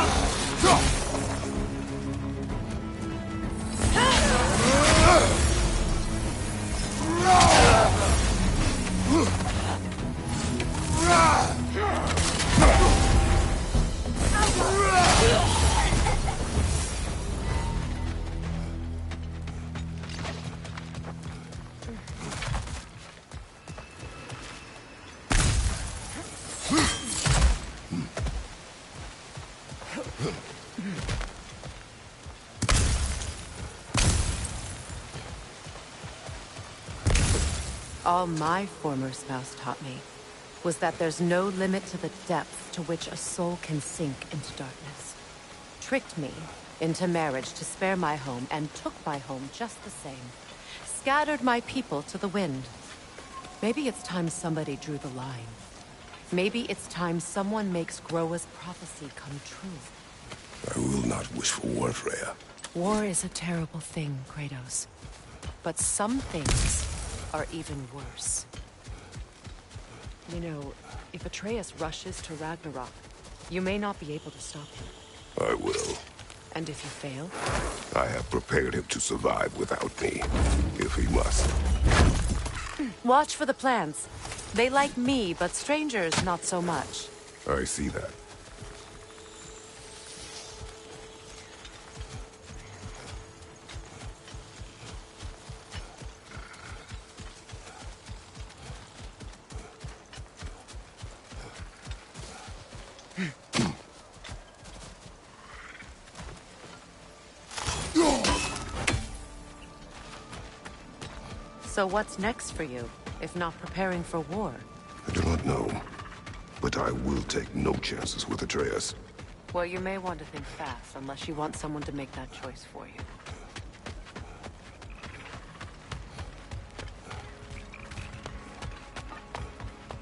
All my former spouse taught me was that there's no limit to the depth to which a soul can sink into darkness. Tricked me into marriage to spare my home and took my home just the same. Scattered my people to the wind. Maybe it's time somebody drew the line. Maybe it's time someone makes Groa's prophecy come true. I will not wish for war, Freya. War is a terrible thing, Kratos. But some things are even worse. You know, if Atreus rushes to Ragnarok, you may not be able to stop him. I will. And if you fail? I have prepared him to survive without me, if he must. Watch for the plants. They like me, but strangers not so much. I see that. So what's next for you, if not preparing for war? I do not know, but I will take no chances with Atreus. Well, you may want to think fast, unless you want someone to make that choice for you.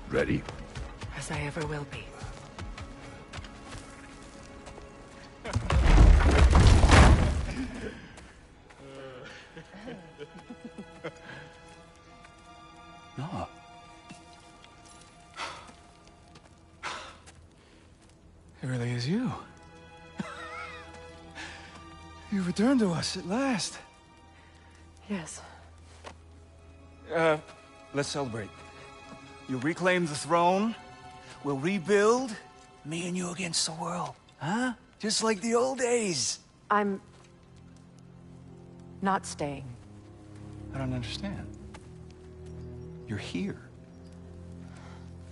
Ready? As I ever will be. No. It really is you. You returned to us at last. Yes. Let's celebrate. You reclaim the throne. We'll rebuild. Me and you against the world. Huh? Just like the old days. I'm... not staying. I don't understand. You're here.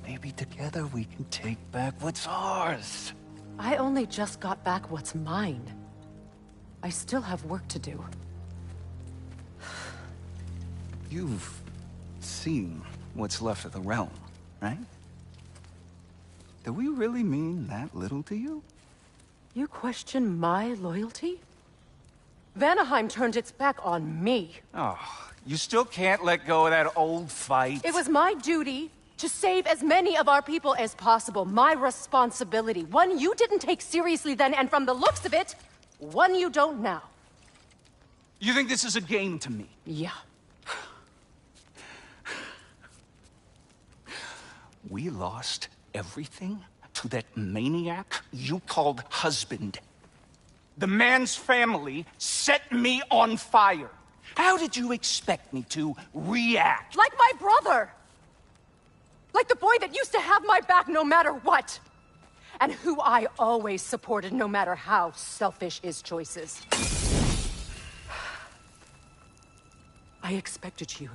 Maybe together we can take back what's ours. I only just got back what's mine. I still have work to do. You've seen what's left of the realm, right? Do we really mean that little to you? You question my loyalty? Vanaheim turned its back on me. Oh, you still can't let go of that old fight? It was my duty to save as many of our people as possible. My responsibility. One you didn't take seriously then, and from the looks of it, one you don't now. You think this is a game to me? Yeah. We lost everything to that maniac you called husband. The man's family set me on fire. How did you expect me to react? Like my brother! Like the boy that used to have my back no matter what! And who I always supported no matter how selfish his choices. I expected you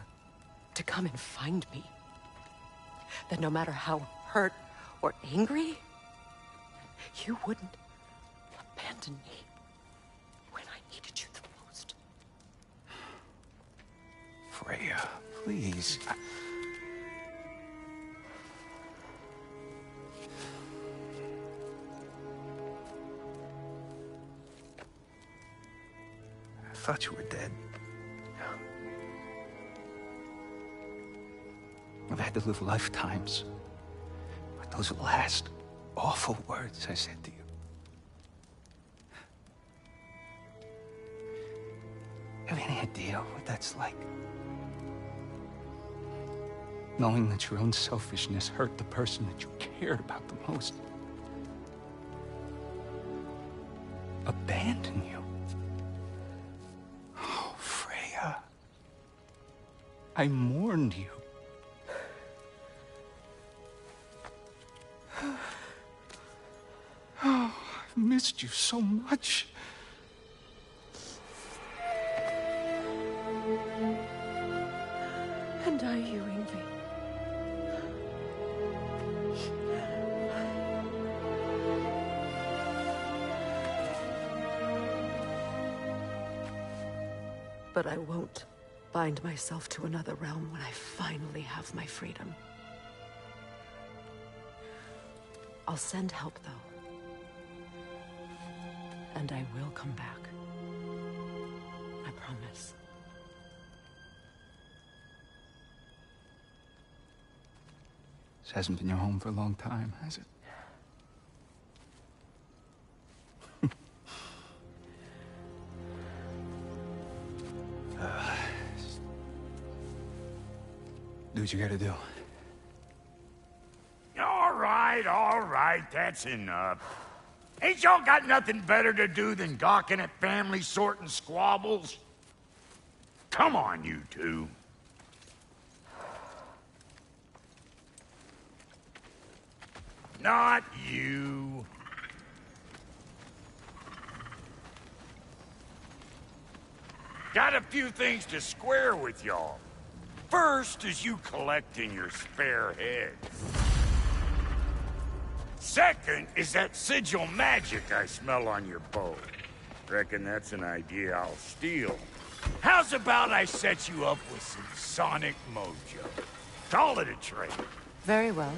to come and find me. That no matter how hurt or angry, you wouldn't abandon me when I needed you the most. Freya, please. I thought you were dead. I've had to live lifetimes. But those last awful words I said to you. Have any idea what that's like? Knowing that your own selfishness hurt the person that you cared about the most. Abandon you. Oh, Freya. I mourned you. Oh, I've missed you so much. And are you, Ingvi? But I won't bind myself to another realm when I finally have my freedom. I'll send help, though. And I will come back. I promise. This hasn't been your home for a long time, has it? Do what you gotta do. All right, that's enough. Ain't y'all got nothing better to do than gawking at family sorting squabbles? Come on, you two. Not you. Got a few things to square with y'all. First is you collecting your spare heads. Second is that sigil magic I smell on your bow. Reckon that's an idea I'll steal. How's about I set you up with some sonic mojo? Call it a trade. Very well.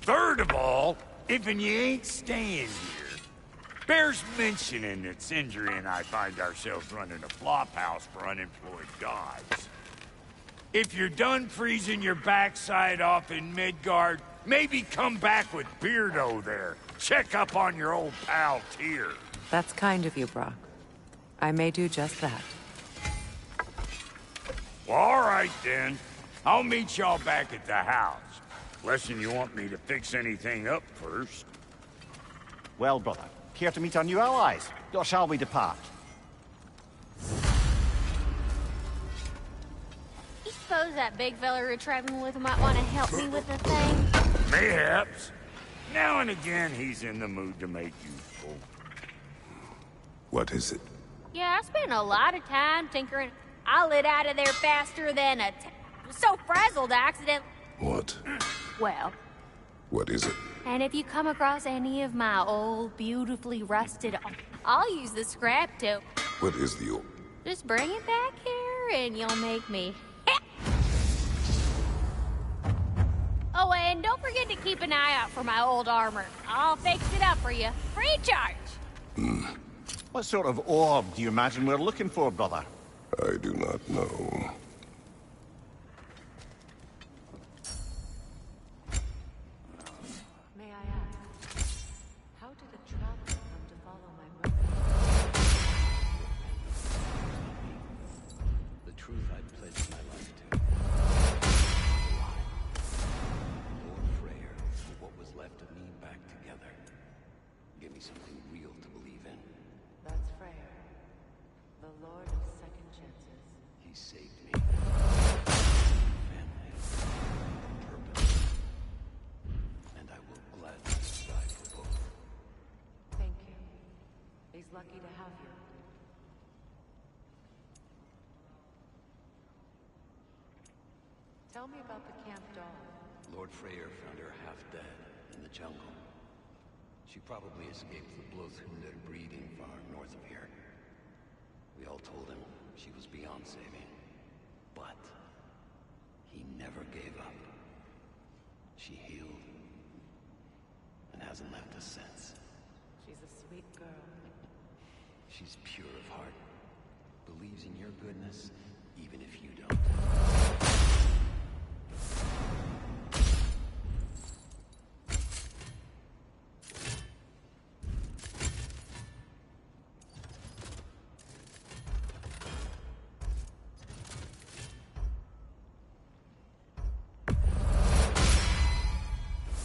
Third of all, if you ain't staying here, bears mentioning that Sindri and I find ourselves running a flop house for unemployed gods. If you're done freezing your backside off in Midgard, maybe come back with Beardo there. Check up on your old pal Tyr. That's kind of you, Brock. I may do just that. Well, all right then. I'll meet y'all back at the house. Less'n you want me to fix anything up first. Well, brother, care to meet our new allies? Or shall we depart? You suppose that big fella we're traveling with might want to help me with the thing? Mayhaps. Now and again, he's in the mood to make useful. What is it? Yeah, I spent a lot of time tinkering. I'll let out of there faster than a so frazzled I accidentally... What? Well... What is it? And if you come across any of my old, beautifully rusted... I'll use the scrap to... What is the old... Just bring it back here and you'll make me. Oh, and don't forget to keep an eye out for my old armor. I'll fix it up for you. Free charge. What sort of orb do you imagine we're looking for, brother? I do not know. May I ask, how did a traveler come to follow my movement? The truth I'd pledged my life to. Lie. Lord Freyr put what was left of me back together. Give me something real to believe in. That's Freyr, the Lord of Second Chances. He saved me. Family. Purpose. And I will gladly die for both. Thank you. He's lucky to have you. Tell me about the camp dog. Lord Freyr found her half dead in the jungle. She probably escaped the Blothhunder breeding farm north of here. We all told him she was beyond saving. But he never gave up. She healed and hasn't left us since. She's a sweet girl. She's pure of heart. Believes in your goodness, even if you don't.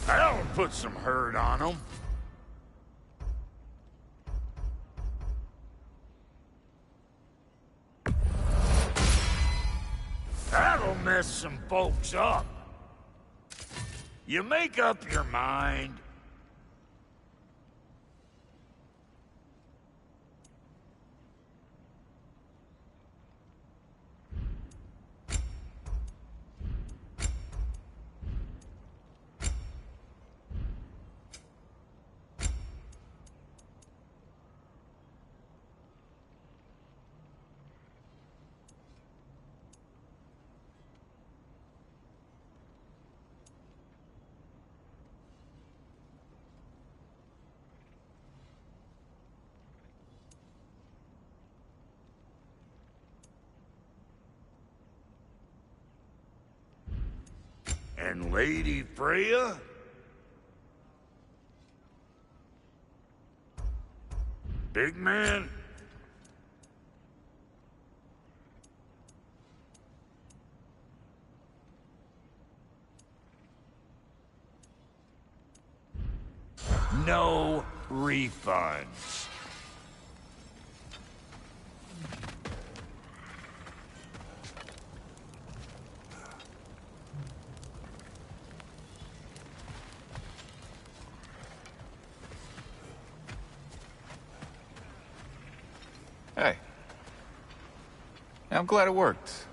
That'll put some hurt on them. That'll mess some folks up. You make up your mind. And Lady Freya? Big man? No refunds. Hey. I'm glad it worked.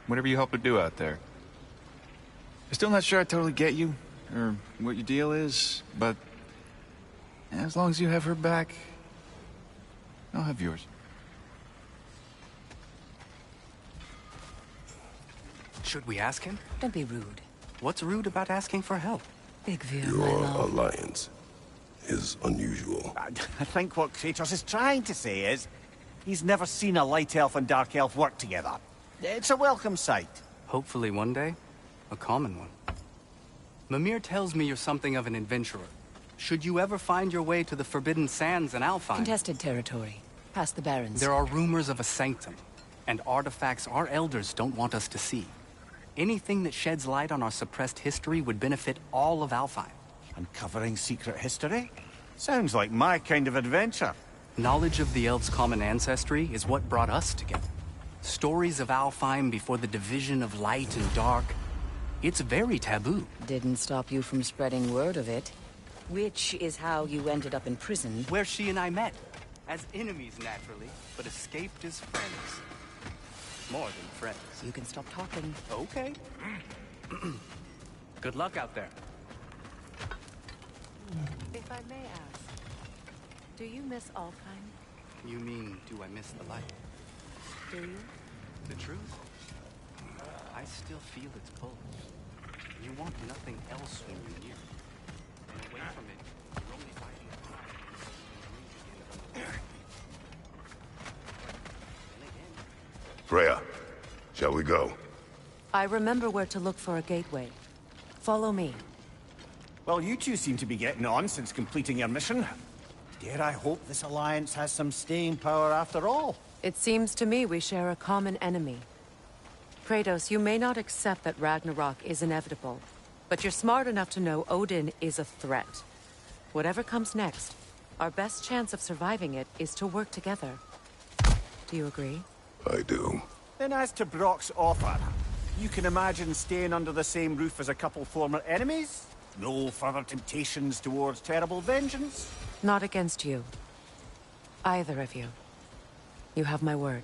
Whatever you hope to do out there. I'm still not sure I totally get you, or what your deal is, but as long as you have her back, I'll have yours. Should we ask him? Don't be rude. What's rude about asking for help? Big Veer, my Your love. alliance is unusual. I think what Kratos is trying to say is he's never seen a light elf and dark elf work together. It's a welcome sight. Hopefully one day, a common one. Mimir tells me you're something of an adventurer. Should you ever find your way to the Forbidden Sands in Alfheim... Contested territory. Past the Barrens. There are rumors of a sanctum, and artifacts our elders don't want us to see. Anything that sheds light on our suppressed history would benefit all of Alfheim. Uncovering secret history? Sounds like my kind of adventure. Knowledge of the elves' common ancestry is what brought us together. Stories of Alfheim before the division of light and dark. It's very taboo. Didn't stop you from spreading word of it. Which is how you ended up in prison. Where she and I met. As enemies, naturally, but escaped as friends. More than friends. You can stop talking. Okay. Good luck out there. If I may ask, do you miss Alfheim? You mean, do I miss the light? Do you? The truth? I still feel its pull. You want nothing else when you're near it. And away from it, you're only fighting a fire. Freya, shall we go? I remember where to look for a gateway. Follow me. Well, you two seem to be getting on since completing your mission. Dare I hope this alliance has some staying power after all? It seems to me we share a common enemy. Kratos, you may not accept that Ragnarok is inevitable, but you're smart enough to know Odin is a threat. Whatever comes next, our best chance of surviving it is to work together. Do you agree? I do. Then as to Brock's offer, you can imagine staying under the same roof as a couple former enemies? No further temptations towards terrible vengeance? Not against you. Either of you. You have my word.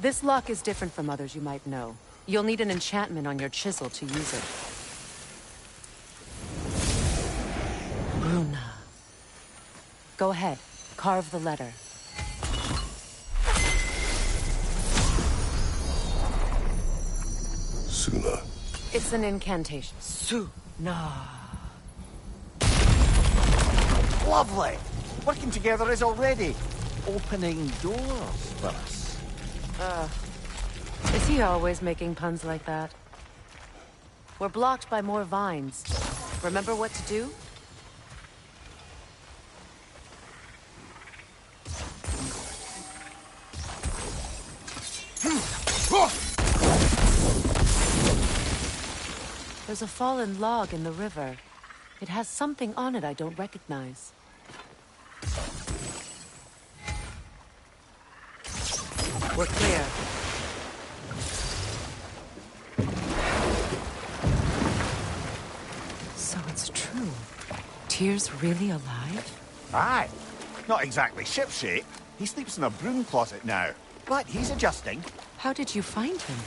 This lock is different from others you might know. You'll need an enchantment on your chisel to use it. Bruna. Go ahead. Carve the letter. Suna. It's an incantation. Suna. Lovely! Working together is already opening doors for us. Is he always making puns like that? We're blocked by more vines. Remember what to do? There's a fallen log in the river. It has something on it I don't recognize. We're clear. So it's true. Tyr's really alive? Aye. Not exactly shipshape. He sleeps in a broom closet now, but he's adjusting. How did you find him?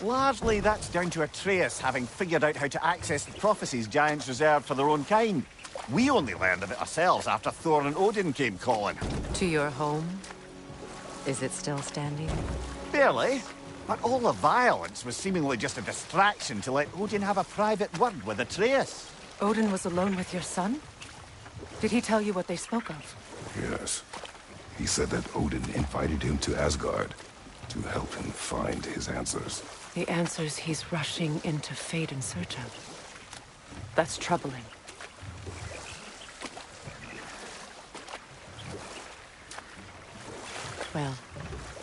Largely, that's down to Atreus having figured out how to access the prophecies giants reserved for their own kind. We only learned of it ourselves after Thor and Odin came calling. To your home? Is it still standing? Barely. But all the violence was seemingly just a distraction to let Odin have a private word with Atreus. Odin was alone with your son? Did he tell you what they spoke of? Yes. He said that Odin invited him to Asgard to help him find his answers. The answers he's rushing into fate in search of. That's troubling. Well,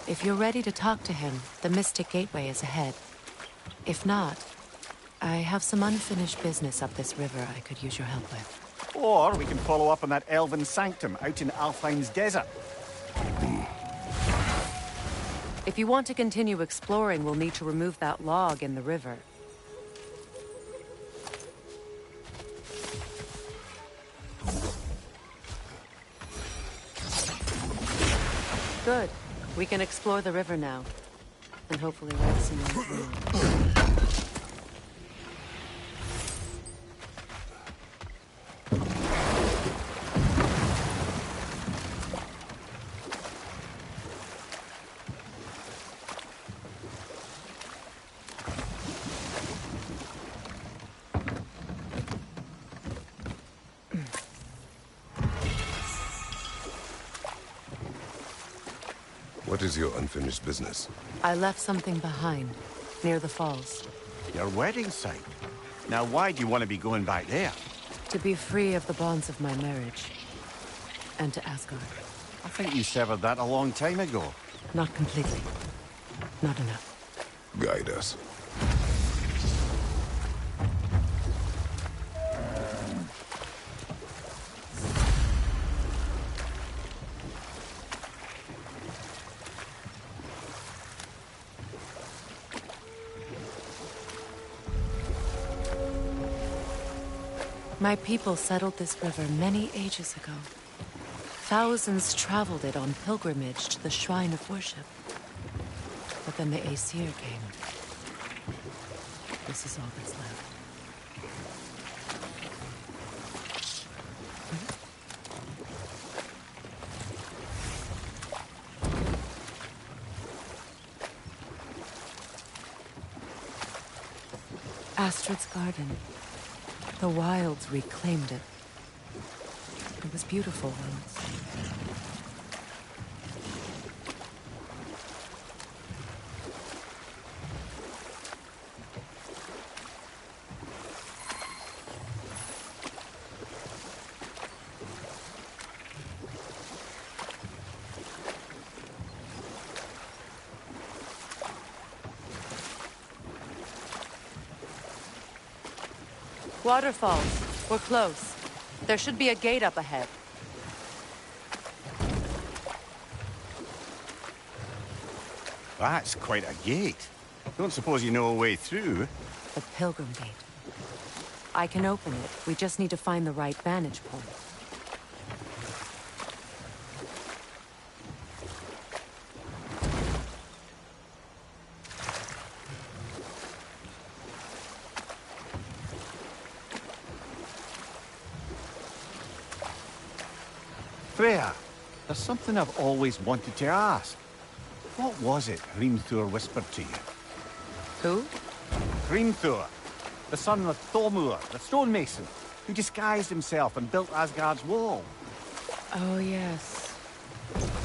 if you're ready to talk to him, the Mystic Gateway is ahead. If not, I have some unfinished business up this river I could use your help with. Or we can follow up on that elven sanctum out in Alfheim's desert. If you want to continue exploring, we'll need to remove that log in the river. Good. We can explore the river now. And hopefully right some more. What is your unfinished business? I left something behind, near the falls. Your wedding site. Now why do you want to be going back there? To be free of the bonds of my marriage. And to Asgard. I think you severed that a long time ago. Not completely. Not enough. Guide us. My people settled this river many ages ago. Thousands traveled it on pilgrimage to the shrine of worship. But then the Aesir came. This is all that's left. Astrid's garden. The wilds reclaimed it. It was beautiful once. Waterfalls. We're close. There should be a gate up ahead. That's quite a gate. Don't suppose you know a way through? The Pilgrim Gate. I can open it. We just need to find the right vantage point. Freya, there's something I've always wanted to ask. What was it Hrimthur whispered to you? Who? Hrimthur, the son of Thormur, the stonemason, who disguised himself and built Asgard's wall. Oh, yes.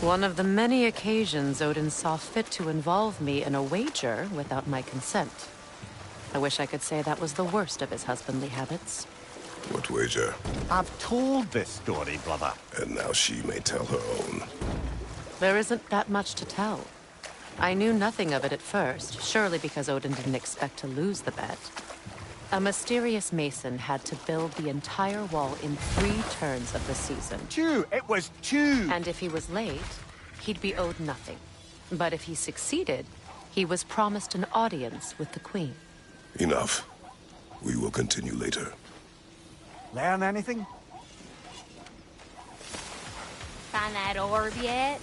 One of the many occasions Odin saw fit to involve me in a wager without my consent. I wish I could say that was the worst of his husbandly habits. What wager? I've told this story, brother. And now she may tell her own. There isn't that much to tell. I knew nothing of it at first, surely because Odin didn't expect to lose the bet. A mysterious mason had to build the entire wall in 3 turns of the season. 2! It was 2! And if he was late, he'd be owed nothing. But if he succeeded, he was promised an audience with the queen. Enough. We will continue later. Learn anything? Find that orb yet?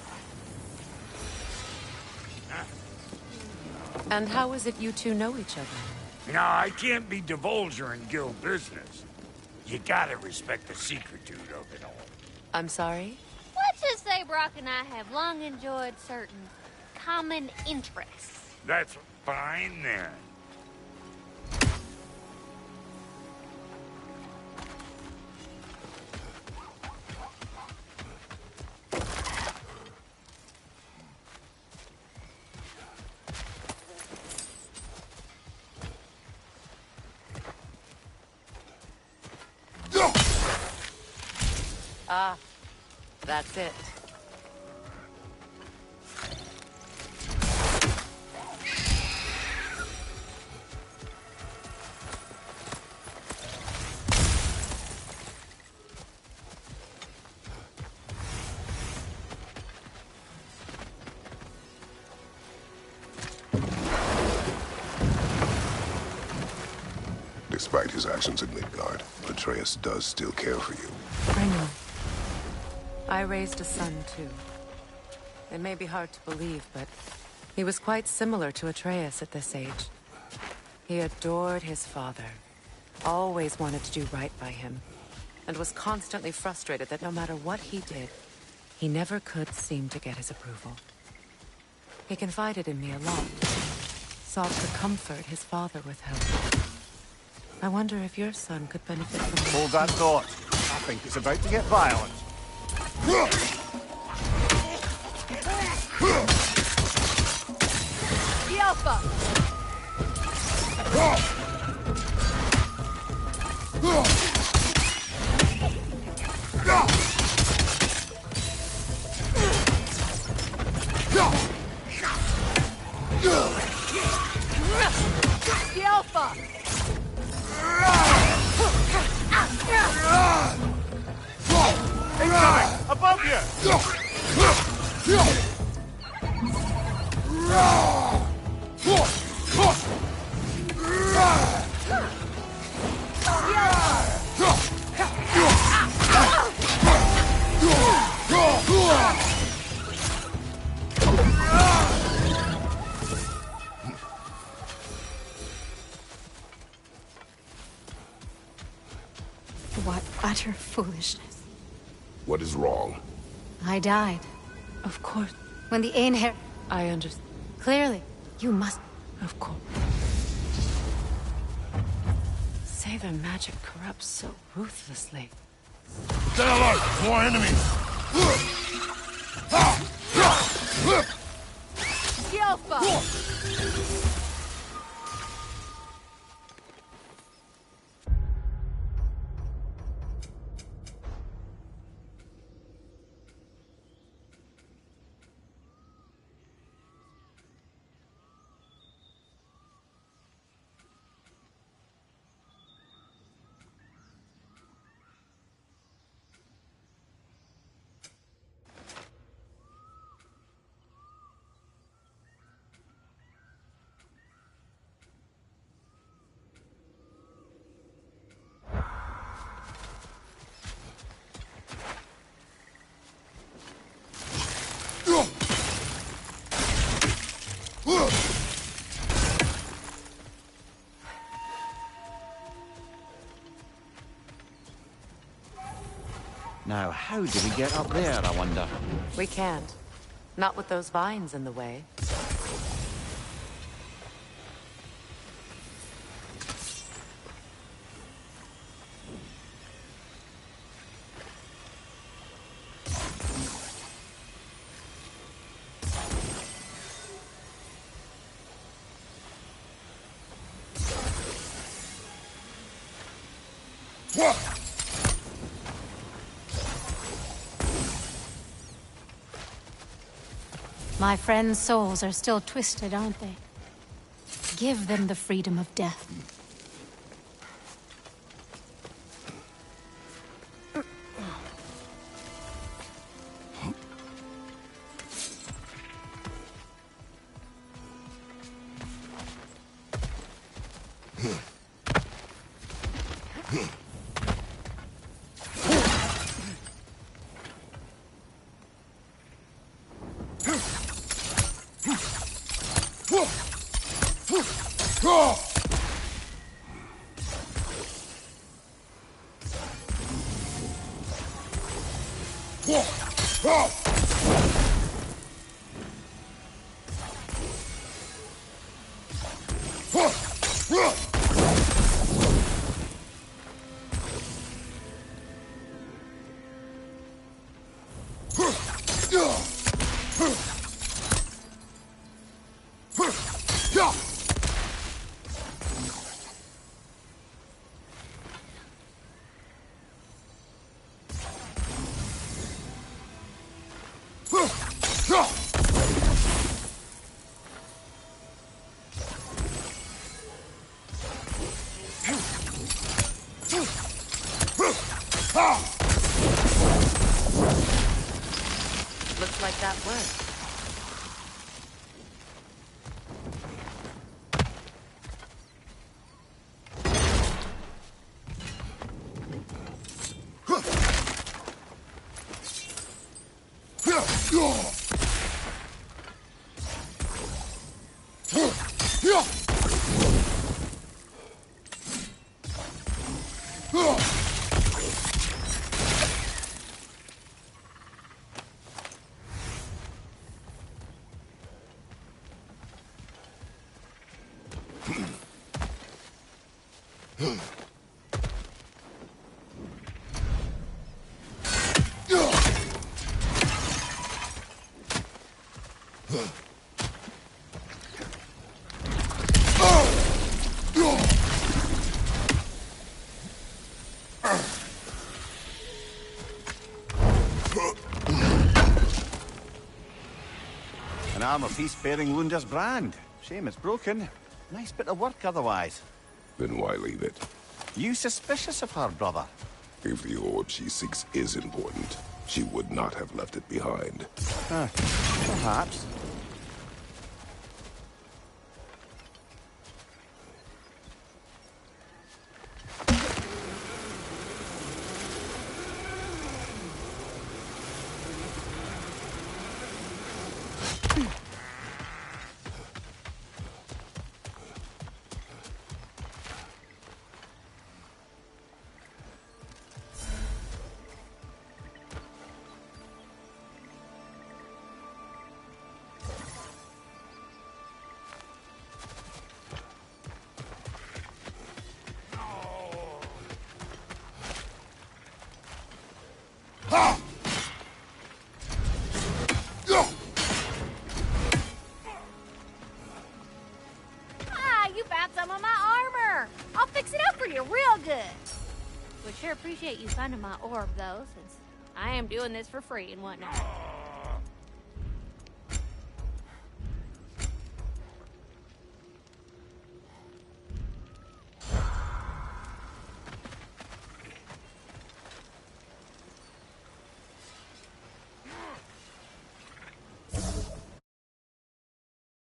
And how is it you two know each other? Now, I can't be divulging guild business. You gotta respect the secretude of it all. I'm sorry? Let's just say Brock and I have long enjoyed certain common interests. That's fine then. Ah, that's it. Despite his actions at Midgard, Atreus does still care for you. I know. I raised a son, too. It may be hard to believe, but he was quite similar to Atreus at this age. He adored his father, always wanted to do right by him, and was constantly frustrated that no matter what he did, he never could seem to get his approval. He confided in me a lot, sought to comfort his father with help. I wonder if your son could benefit from that. Hold that thought. I think it's about to get violent. The Alpha! The Alpha! Incoming! Above you! What utter foolishness. What is wrong? I died. Of course. When the Einherjar... I understand. Clearly, you must... Of course. Say their magic corrupts so ruthlessly. Stay alert! More enemies! The Alpha! Now, how do we get up there, I wonder? We can't. Not with those vines in the way. My friends' souls are still twisted, aren't they? Give them the freedom of death. Looks like that worked. An armor piece bearing Lunda's brand. Shame it's broken. Nice bit of work otherwise. Then why leave it? You suspicious of her, brother? If the orb she seeks is important, she would not have left it behind. Perhaps. You found some of my armor. I'll fix it up for you real good. Would sure appreciate you finding my orb, though, since I am doing this for free and whatnot.